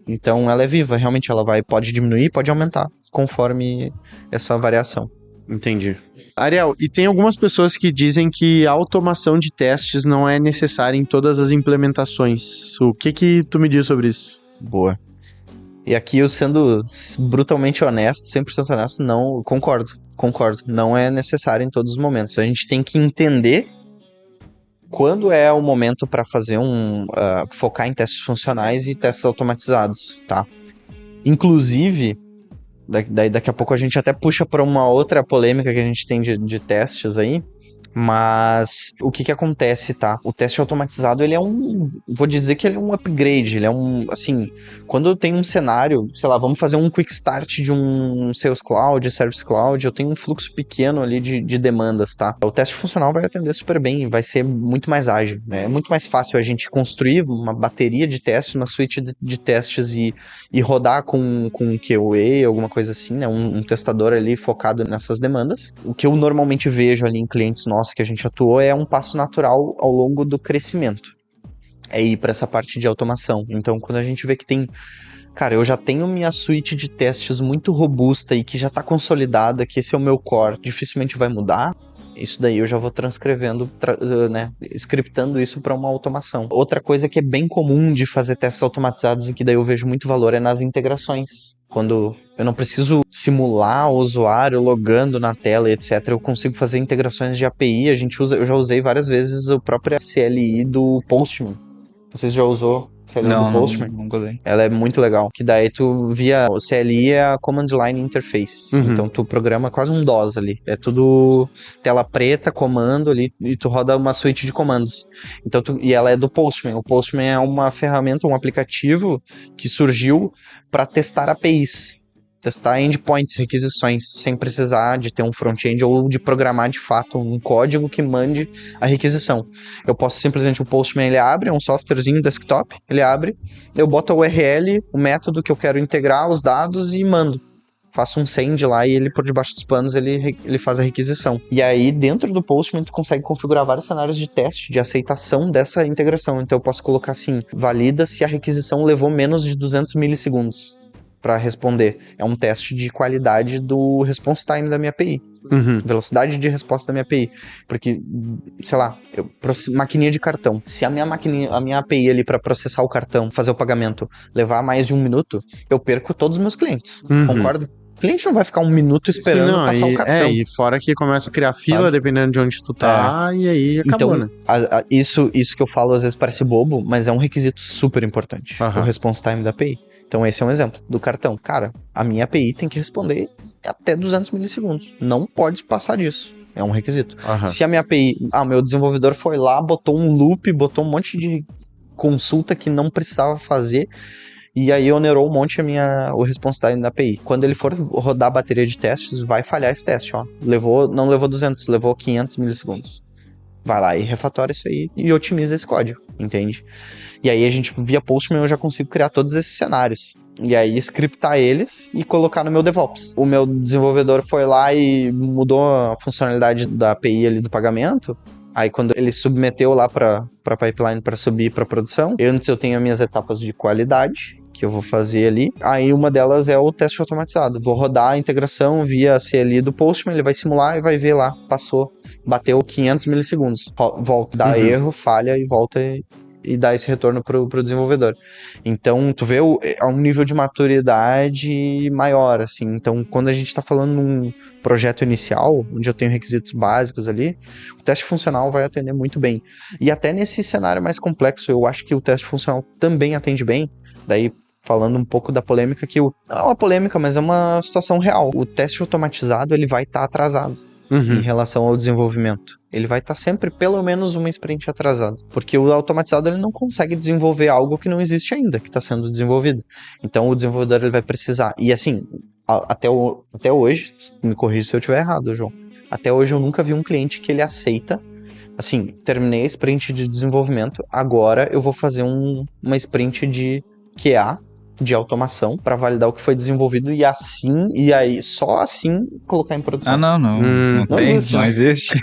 S2: Então ela é viva, realmente ela pode diminuir, pode aumentar, conforme essa variação.
S1: Entendi. Ariel, e tem algumas pessoas que dizem que a automação de testes não é necessária em todas as implementações. O que tu me diz sobre isso?
S2: Boa. E aqui eu sendo brutalmente honesto, 100% honesto, não, concordo. Não é necessário em todos os momentos. A gente tem que entender quando é o momento para fazer focar em testes funcionais e testes automatizados, tá? Inclusive, Daí daqui a pouco a gente até puxa para uma outra polêmica que a gente tem de testes aí. Mas o que acontece, tá? O teste automatizado, ele é vou dizer que ele é um upgrade, ele é assim, quando eu tenho um cenário, sei lá, vamos fazer um quick start de um Sales Cloud, Service Cloud, eu tenho um fluxo pequeno ali de demandas, tá? O teste funcional vai atender super bem, vai ser muito mais ágil, né? É muito mais fácil a gente construir uma bateria de testes, uma suite de testes e rodar com um QA, alguma coisa assim, né? Um testador ali focado nessas demandas. O que eu normalmente vejo ali em clientes nossos que a gente atuou é um passo natural ao longo do crescimento. É ir para essa parte de automação. Então, quando a gente vê que tem... Cara, eu já tenho minha suite de testes muito robusta e que já está consolidada, que esse é o meu core, dificilmente vai mudar. Isso daí eu já vou transcrevendo, né, scriptando isso para uma automação. Outra coisa que é bem comum de fazer testes automatizados e que daí eu vejo muito valor é nas integrações. Quando eu não preciso simular o usuário logando na tela, etc. Eu consigo fazer integrações de API. Eu já usei várias vezes o próprio CLI do Postman. Vocês já usou CLI do Postman?
S3: Não usei.
S2: Ela é muito legal. Que daí tu via... O CLI é a Command Line Interface. Então tu programa quase um DOS ali. É tudo tela preta, comando ali, e tu roda uma suite de comandos. Então e ela é do Postman. O Postman é uma ferramenta, um aplicativo que surgiu para testar APIs. Testar endpoints, requisições, sem precisar de ter um front-end ou de programar de fato um código que mande a requisição. Eu posso simplesmente, o Postman ele abre, é um softwarezinho desktop, ele abre, eu boto a URL, o método que eu quero integrar, os dados e mando. Faço um send lá e ele, por debaixo dos panos, ele faz a requisição. E aí, dentro do Postman, tu consegue configurar vários cenários de teste, de aceitação dessa integração. Então eu posso colocar assim, valida se a requisição levou menos de 200 milissegundos para responder. É um teste de qualidade do response time da minha API. Velocidade de resposta da minha API. Porque, sei lá, maquininha de cartão. Se a minha API ali para processar o cartão, fazer o pagamento, levar mais de 1 minuto, eu perco todos os meus clientes. Concorda? O cliente não vai ficar 1 minuto esperando passar o cartão.
S1: E fora que começa a criar fila, dependendo de onde tu tá, e aí acabou,
S2: então,
S1: né?
S2: Isso que eu falo às vezes parece bobo, mas é um requisito super importante. O response time da API. Então esse é um exemplo do cartão. Cara, a minha API tem que responder até 200 milissegundos. Não pode passar disso. É um requisito. Se a minha API... meu desenvolvedor foi lá, botou um loop, botou um monte de consulta que não precisava fazer, e aí onerou um monte o response time da API. Quando ele for rodar a bateria de testes, vai falhar esse teste, ó. Não levou 200, levou 500 milissegundos. Vai lá e refatora isso aí e otimiza esse código, entende? E aí a gente, via Postman, eu já consigo criar todos esses cenários. E aí scriptar eles e colocar no meu DevOps. O meu desenvolvedor foi lá e mudou a funcionalidade da API ali do pagamento. Aí quando ele submeteu lá para pipeline para subir para produção, antes eu tenho as minhas etapas de qualidade que eu vou fazer ali. Aí uma delas é o teste automatizado. Vou rodar a integração via CLI do Postman, ele vai simular e vai ver lá, passou, bateu 500 milissegundos. Volta, dá erro, falha e volta e dá esse retorno pro desenvolvedor. Então, tu vê é um nível de maturidade maior, assim. Então, quando a gente tá falando num projeto inicial, onde eu tenho requisitos básicos ali, o teste funcional vai atender muito bem. E até nesse cenário mais complexo, eu acho que o teste funcional também atende bem. Daí, falando um pouco da polêmica, que não é uma polêmica, mas é uma situação real. O teste automatizado, ele vai estar atrasado em relação ao desenvolvimento. Ele vai estar sempre pelo menos uma sprint atrasado. Porque o automatizado, ele não consegue desenvolver algo que não existe ainda, que está sendo desenvolvido. Então, o desenvolvedor, ele vai precisar. E assim, até hoje, me corrija se eu estiver errado, João. Até hoje, eu nunca vi um cliente que ele aceita, assim, terminei a sprint de desenvolvimento, agora eu vou fazer uma sprint de QA, de automação, para validar o que foi desenvolvido e aí só assim colocar em produção.
S3: Não existe.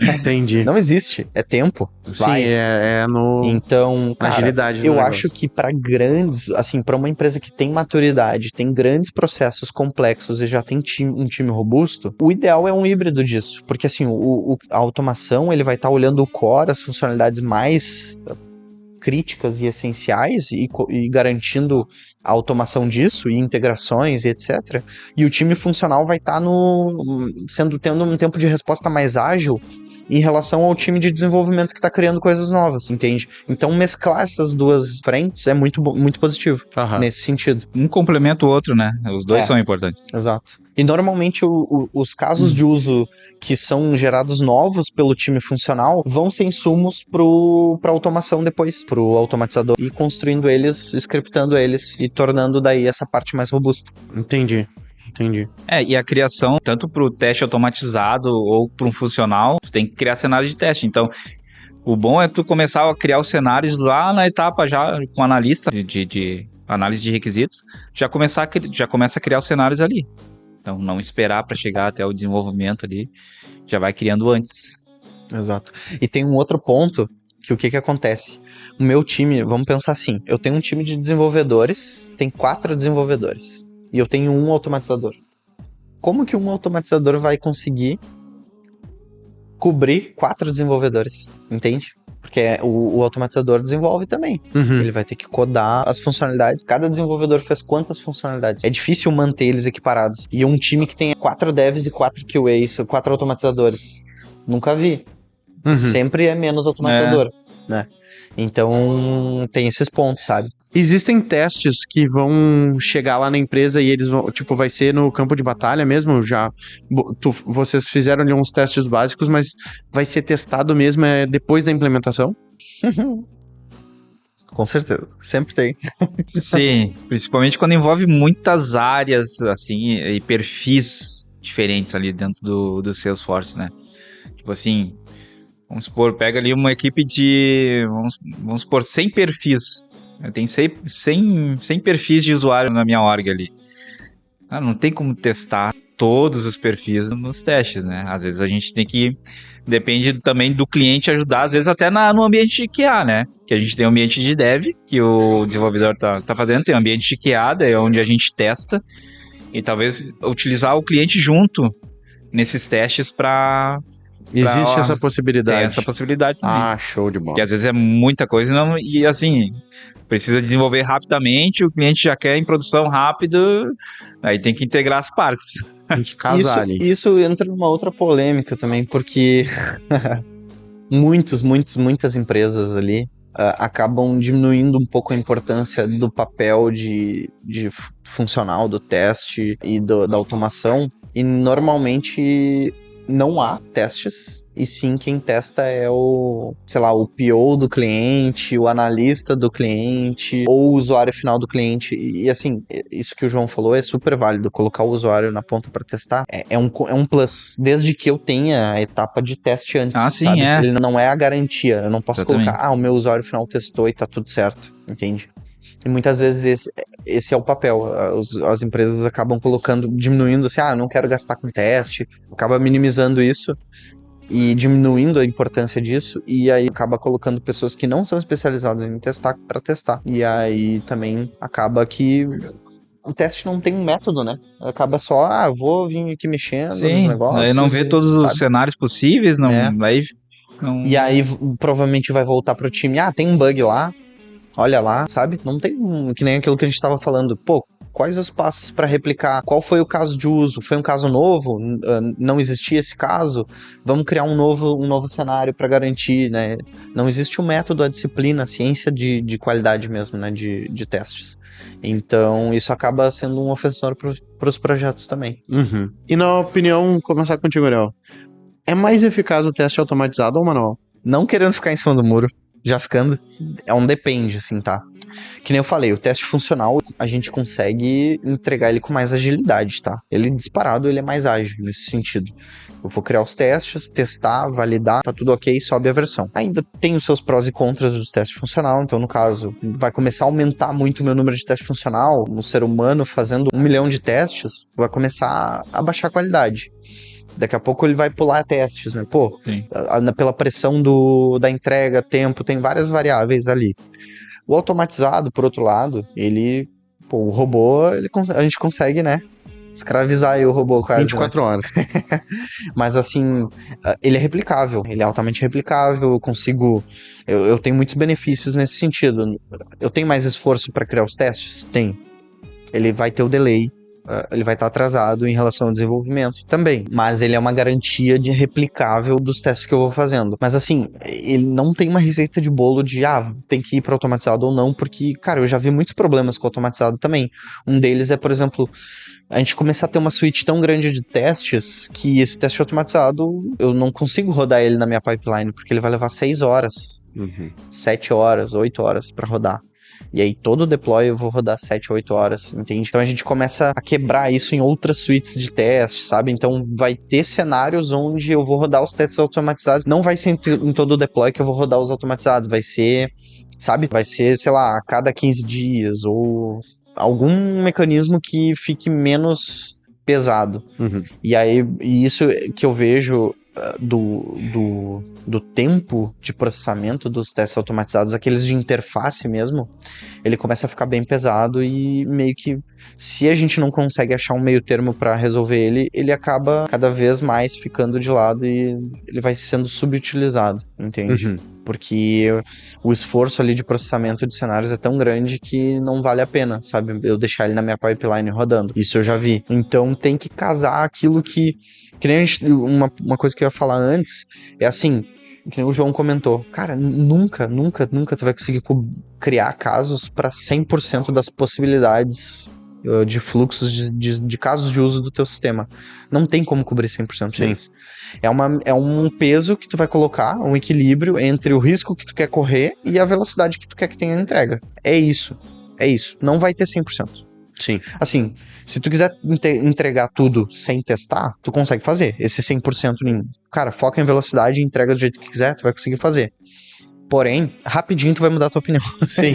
S1: Entendi.
S2: Não existe, é tempo.
S1: Sim, é no...
S2: Então, cara,
S1: agilidade
S2: eu acho que para grandes, assim, para uma empresa que tem maturidade, tem grandes processos complexos e já tem um time robusto, o ideal é um híbrido disso, porque assim, a automação, ele vai estar olhando o core, as funcionalidades mais críticas e essenciais e garantindo a automação disso, e integrações e etc. E o time funcional vai estar tendo um tempo de resposta mais ágil em relação ao time de desenvolvimento que tá criando coisas novas, entende? Então mesclar essas duas frentes é muito positivo nesse sentido.
S3: Um complementa o outro, né? Os dois são importantes.
S2: Exato. E normalmente os casos de uso que são gerados novos pelo time funcional vão ser insumos para automação depois, para o automatizador, e construindo eles, scriptando eles e tornando daí essa parte mais robusta.
S1: Entendi.
S3: E a criação, tanto para o teste automatizado ou para um funcional, tu tem que criar cenários de teste. Então, o bom é tu começar a criar os cenários lá na etapa já com analista de análise de requisitos, já começa a criar os cenários ali. Então, não esperar para chegar até o desenvolvimento ali, já vai criando antes.
S2: Exato. E tem um outro ponto que o que acontece? O meu time, vamos pensar assim, eu tenho um time de desenvolvedores, tem 4 desenvolvedores. E eu tenho um automatizador. Como que um automatizador vai conseguir cobrir 4 desenvolvedores? Entende? Porque o automatizador desenvolve também. Ele vai ter que codar as funcionalidades. Cada desenvolvedor faz quantas funcionalidades? É difícil manter eles equiparados. E um time que tem 4 devs e 4 QAs, 4 automatizadores. Nunca vi. Sempre é menos automatizador, né? Então, tem esses pontos, sabe?
S1: Existem testes que vão chegar lá na empresa e eles vão, tipo, vai ser no campo de batalha mesmo? Vocês fizeram ali uns testes básicos, mas vai ser testado mesmo depois da implementação?
S2: Com certeza, sempre tem.
S3: Sim, principalmente quando envolve muitas áreas, assim, e perfis diferentes ali dentro do Salesforce, né? Tipo assim, vamos supor, pega ali uma equipe de, vamos supor, 100 perfis. Tem 100 perfis de usuário na minha org ali. Não tem como testar todos os perfis nos testes, né? Às vezes a gente tem que... Depende também do cliente ajudar, às vezes até no ambiente de QA, né? Que a gente tem um ambiente de dev, que o desenvolvedor tá fazendo, tem um ambiente de QA, é onde a gente testa, e talvez utilizar o cliente junto nesses testes para...
S1: Existe essa possibilidade?
S3: Tem essa possibilidade também.
S1: Ah, show de bola.
S3: Porque às vezes é muita coisa e assim... Precisa desenvolver rapidamente, o cliente já quer em produção rápido, aí tem que integrar as partes.
S2: Isso entra numa outra polêmica também, porque muitas empresas ali acabam diminuindo um pouco a importância do papel de funcional, do teste e da automação, e normalmente não há testes. E sim, quem testa é o PO do cliente, o analista do cliente, ou o usuário final do cliente. E assim, isso que o João falou é super válido, colocar o usuário na ponta para testar é um plus, desde que eu tenha a etapa de teste antes, sabe?
S3: Sim,
S2: Ele não é a garantia, eu não posso colocar, o meu usuário final testou e tá tudo certo, entende? E muitas vezes esse é o papel. As empresas acabam diminuindo assim, eu não quero gastar com teste, acaba minimizando isso e diminuindo a importância disso, e aí acaba colocando pessoas que não são especializadas em testar para testar. E aí também acaba que o teste não tem um método, né? Acaba só, vou vir aqui mexendo nos negócios.
S3: Aí não vê todos os cenários possíveis, não.
S2: E aí provavelmente vai voltar pro time, tem um bug lá, olha lá, sabe? Não tem, que nem aquilo que a gente tava falando, quais os passos para replicar? Qual foi o caso de uso? Foi um caso novo? Não existia esse caso? Vamos criar um novo cenário para garantir, né? Não existe um método, a disciplina, a ciência de qualidade mesmo, né? De testes. Então, isso acaba sendo um ofensor para os projetos também.
S1: E na opinião, começar contigo, Ariel, é mais eficaz o teste automatizado ou manual?
S2: Não querendo ficar em cima do muro, já ficando, é um depende, assim, tá? Que nem eu falei, o teste funcional, a gente consegue entregar ele com mais agilidade, tá? Ele disparado, ele é mais ágil nesse sentido. Eu vou criar os testes, testar, validar, tá tudo ok, sobe a versão. Ainda tem os seus prós e contras dos testes funcional, então no caso, vai começar a aumentar muito o meu número de teste funcional, um ser humano fazendo 1 milhão de testes, vai começar a baixar a qualidade. Daqui a pouco ele vai pular testes, né? Pela pressão da entrega, tempo, tem várias variáveis ali. O automatizado, por outro lado, o robô, a gente consegue, né? Escravizar aí o robô quase.
S1: 24 horas.
S2: Mas assim, ele é replicável, ele é altamente replicável, eu tenho muitos benefícios nesse sentido. Eu tenho mais esforço para criar os testes? Tem. Ele vai ter o delay, ele vai estar atrasado em relação ao desenvolvimento também. Mas ele é uma garantia de replicável dos testes que eu vou fazendo. Mas assim, ele não tem uma receita de bolo de, tem que ir para automatizado ou não, porque, cara, eu já vi muitos problemas com automatizado também. Um deles é, por exemplo, a gente começar a ter uma suite tão grande de testes que esse teste automatizado, eu não consigo rodar ele na minha pipeline, porque ele vai levar 6 horas, 7 horas, 8 horas para rodar. E aí todo deploy eu vou rodar 7, 8 horas, entende? Então a gente começa a quebrar isso em outras suítes de testes, sabe? Então vai ter cenários onde eu vou rodar os testes automatizados. Não vai ser em todo o deploy que eu vou rodar os automatizados, vai ser, sabe? Vai ser, sei lá, a cada 15 dias ou algum mecanismo que fique menos pesado. E aí, isso que eu vejo do tempo de processamento dos testes automatizados, aqueles de interface mesmo, ele começa a ficar bem pesado e meio que, se a gente não consegue achar um meio termo para resolver ele acaba cada vez mais ficando de lado e ele vai sendo subutilizado, entende? Porque o esforço ali de processamento de cenários é tão grande que não vale a pena, sabe? Eu deixar ele na minha pipeline rodando. Isso eu já vi. Então tem que casar aquilo que nem uma coisa que eu ia falar antes, é assim, que nem o João comentou, cara, nunca tu vai conseguir criar casos para 100% das possibilidades de fluxos de casos de uso do teu sistema. Não tem como cobrir 100% deles. É um peso que tu vai colocar, um equilíbrio entre o risco que tu quer correr e a velocidade que tu quer que tenha a entrega. É isso. Não vai ter 100%.
S1: Sim.
S2: Assim, se tu quiser entregar tudo sem testar, tu consegue fazer. Esse 100% cara, foca em velocidade e entrega do jeito que quiser, tu vai conseguir fazer. Porém, rapidinho tu vai mudar a tua opinião.
S1: Sim.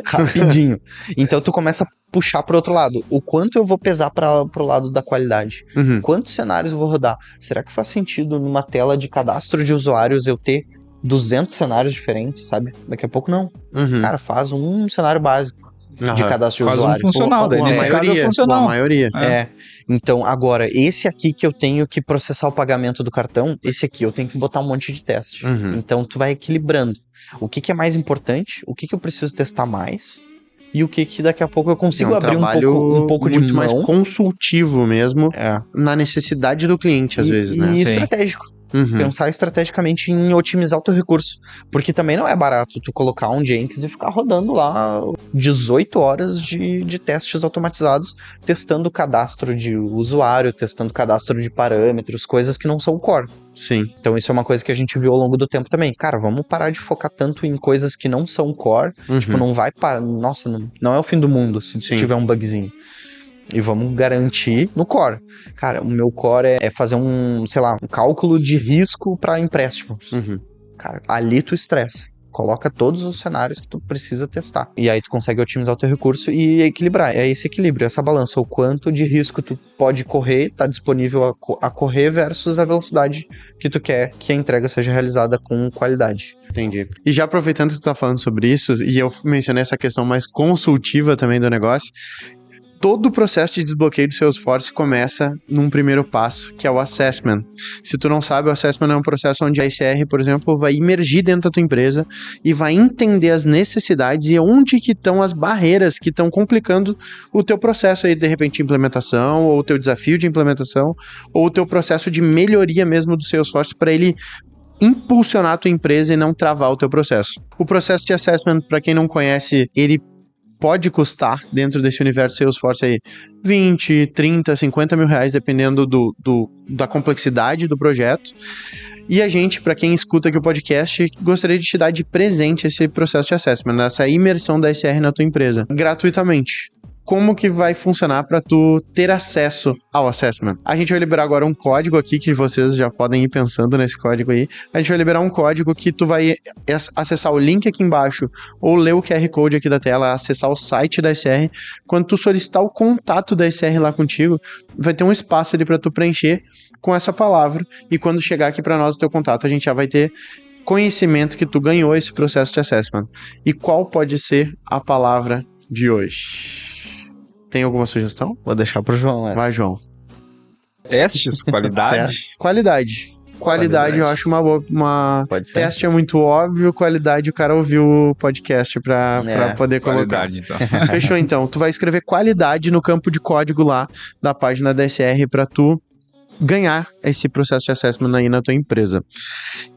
S2: Rapidinho. Então tu começa a puxar pro outro lado. O quanto eu vou pesar pro lado da qualidade? Quantos cenários eu vou rodar? Será que faz sentido numa tela de cadastro de usuários eu ter 200 cenários diferentes, sabe? Daqui a pouco não. Cara, faz um cenário básico de cadastro de usuário.
S3: Um funcional, daí nesse caso é funcional.
S1: A maioria.
S2: Então, agora, esse aqui que eu tenho que processar o pagamento do cartão, esse aqui eu tenho que botar um monte de teste. Então, tu vai equilibrando. O que é mais importante, o que eu preciso testar mais, e o que daqui a pouco eu consigo abrir um pouco de mão.
S1: Muito mais consultivo mesmo, na necessidade do cliente, às vezes, né?
S2: E estratégico. Pensar estrategicamente em otimizar o teu recurso. Porque também não é barato tu colocar um Jenkins e ficar rodando lá 18 horas de testes automatizados, testando cadastro de usuário, testando cadastro de parâmetros, coisas que não são core.
S1: Sim.
S2: Então isso é uma coisa que a gente viu ao longo do tempo também. Cara, vamos parar de focar tanto em coisas que não são core. Tipo, não vai parar. Nossa, não é o fim do mundo se tiver um bugzinho. E vamos garantir no core. Cara, o meu core é fazer um cálculo de risco para empréstimos. Cara, ali tu estressa. Coloca todos os cenários que tu precisa testar. E aí tu consegue otimizar o teu recurso e equilibrar. É esse equilíbrio, essa balança. O quanto de risco tu pode correr, tá disponível a correr versus a velocidade que tu quer que a entrega seja realizada com qualidade.
S1: Entendi. E já aproveitando que tu tá falando sobre isso, e eu mencionei essa questão mais consultiva também do negócio, todo o processo de desbloqueio do Salesforce começa num primeiro passo, que é o assessment. Se tu não sabe, o assessment é um processo onde a ICR, por exemplo, vai imergir dentro da tua empresa e vai entender as necessidades e onde que estão as barreiras que estão complicando o teu processo aí, de repente, de implementação, ou o teu desafio de implementação, ou o teu processo de melhoria mesmo do Salesforce para ele impulsionar a tua empresa e não travar o teu processo. O processo de assessment, para quem não conhece, ele pode custar, dentro desse universo Salesforce aí, 20, 30, 50 mil reais, dependendo da complexidade do projeto. E a gente, para quem escuta aqui o podcast, gostaria de te dar de presente esse processo de assessment, essa imersão da SR na tua empresa, gratuitamente. Como que vai funcionar para tu ter acesso ao assessment? A gente vai liberar agora um código aqui, que vocês já podem ir pensando nesse código aí. A gente vai liberar um código que tu vai acessar o link aqui embaixo, ou ler o QR Code aqui da tela, acessar o site da SR. Quando tu solicitar o contato da SR lá contigo, vai ter um espaço ali para tu preencher com essa palavra, e quando chegar aqui para nós o teu contato, a gente já vai ter conhecimento que tu ganhou esse processo de assessment. E qual pode ser a palavra de hoje? Tem alguma sugestão?
S2: Vou deixar pro João essa.
S1: Vai, João.
S3: Testes, qualidade.
S1: Qualidade. Qualidade eu acho uma boa.
S2: Pode ser.
S1: Teste é muito óbvio, qualidade o cara ouviu o podcast pra poder colocar.
S3: Qualidade, então.
S1: Fechou, então. Tu vai escrever qualidade no campo de código lá da página da SR pra tu ganhar esse processo de assessment aí na tua empresa.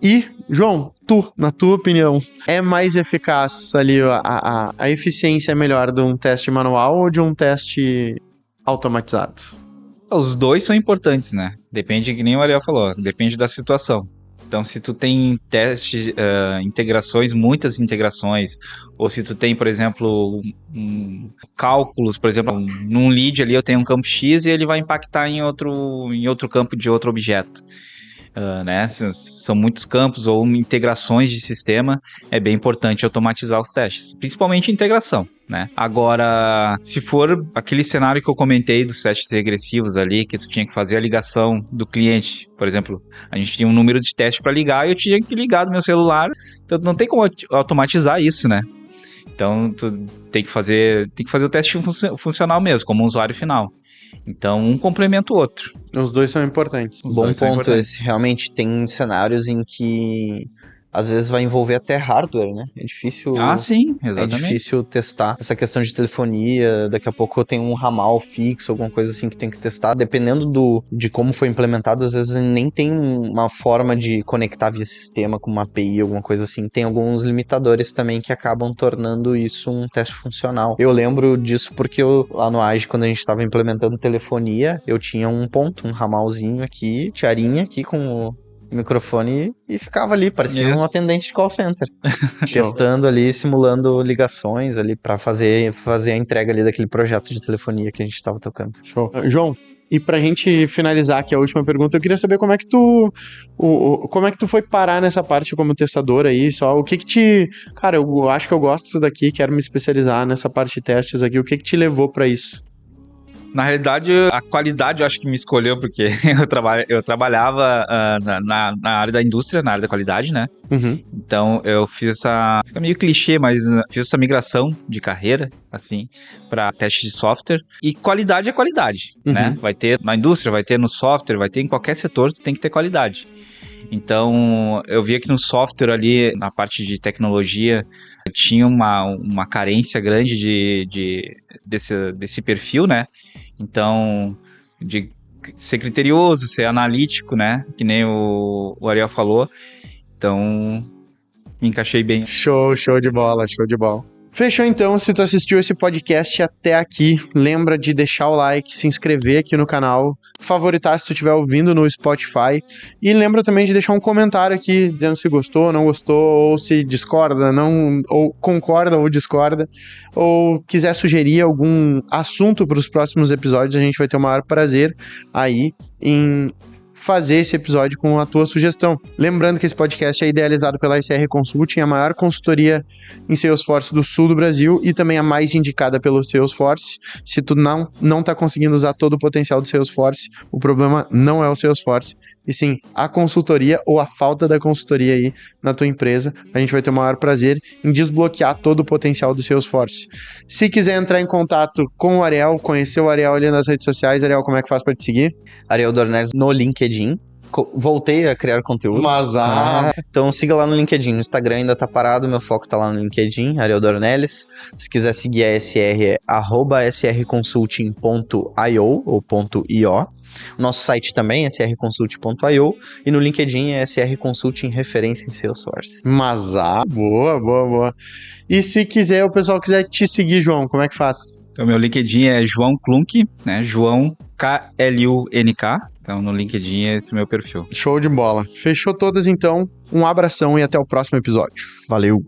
S1: E, João, na tua opinião, é mais eficaz ali, a eficiência é melhor de um teste manual ou de um teste automatizado?
S3: Os dois são importantes, né? Depende, que nem o Ariel falou, depende da situação. Então, se tu tem testes, integrações, muitas integrações, ou se tu tem, por exemplo, cálculos, por exemplo, num lead ali eu tenho um campo X e ele vai impactar em outro campo de outro objeto. Né? São muitos campos ou integrações de sistema, é bem importante automatizar os testes, principalmente integração, né? Agora, se for aquele cenário que eu comentei dos testes regressivos ali, que tu tinha que fazer a ligação do cliente, por exemplo, a gente tinha um número de testes para ligar e eu tinha que ligar do meu celular, então não tem como automatizar isso, né? Então, tu tem que fazer o teste funcional mesmo, como um usuário final. Então, um complementa o outro.
S1: Os dois são importantes.
S2: Bom ponto esse. Realmente tem cenários em que às vezes vai envolver até hardware, né? É difícil...
S3: sim, exatamente.
S2: É difícil testar essa questão de telefonia, daqui a pouco eu tenho um ramal fixo, alguma coisa assim que tem que testar. Dependendo de como foi implementado, às vezes nem tem uma forma de conectar via sistema com uma API, alguma coisa assim. Tem alguns limitadores também que acabam tornando isso um teste funcional. Eu lembro disso porque lá no Age, quando a gente estava implementando telefonia, eu tinha um ramalzinho aqui, tiarinha aqui com o microfone e ficava ali, parecia um atendente de call center. Testando ali, simulando ligações ali pra fazer a entrega ali daquele projeto de telefonia que a gente tava tocando.
S1: Show. João, e pra gente finalizar aqui a última pergunta, eu queria saber como é que tu foi parar nessa parte como testador aí, só o que te... Cara, eu acho que eu gosto disso daqui, quero me especializar nessa parte de testes aqui, o que te levou pra isso?
S3: Na realidade, a qualidade eu acho que me escolheu, porque eu trabalhava na área da indústria, na área da qualidade, né?
S1: Uhum.
S3: Então, eu fiz fica meio clichê, mas fiz essa migração de carreira, assim, para teste de software. E qualidade é qualidade, né? Vai ter na indústria, vai ter no software, vai ter em qualquer setor, tem que ter qualidade. Então, eu via que no software ali, na parte de tecnologia, tinha uma carência grande desse perfil, né? Então, de ser criterioso, ser analítico, né? Que nem o Ariel falou. Então, me encaixei bem.
S1: Show de bola, show de bola. Fechou então, se tu assistiu esse podcast até aqui, lembra de deixar o like, se inscrever aqui no canal, favoritar se tu estiver ouvindo no Spotify e lembra também de deixar um comentário aqui dizendo se gostou, não gostou, ou se discorda, ou concorda ou discorda, ou quiser sugerir algum assunto para os próximos episódios, a gente vai ter o maior prazer aí em fazer esse episódio com a tua sugestão. Lembrando que esse podcast é idealizado pela SR Consulting, a maior consultoria em Salesforce do sul do Brasil e também a mais indicada pelo Salesforce. Se tu não tá conseguindo usar todo o potencial do Salesforce, o problema não é o Salesforce, e sim a consultoria ou a falta da consultoria aí na tua empresa. A gente vai ter o maior prazer em desbloquear todo o potencial do Salesforce. Se quiser entrar em contato com o Ariel, conhecer o Ariel ali nas redes sociais, Ariel, como é que faz para te seguir?
S2: Ariel Dornelles no LinkedIn. Voltei a criar conteúdo. Então siga lá no LinkedIn. No Instagram ainda tá parado, meu foco tá lá no LinkedIn, Ariel Dornelles. Se quiser seguir a SR, é @srconsulting.io ou .io. O nosso site também é srconsult.io e no LinkedIn é SR Consulting referência em Salesforce.
S1: Boa. E se o pessoal quiser te seguir, João, como é que faz?
S3: Então, meu LinkedIn é João Klunk, né? João Klunk. Então, no LinkedIn é esse meu perfil.
S1: Show de bola. Fechou todas, então. Um abração e até o próximo episódio. Valeu!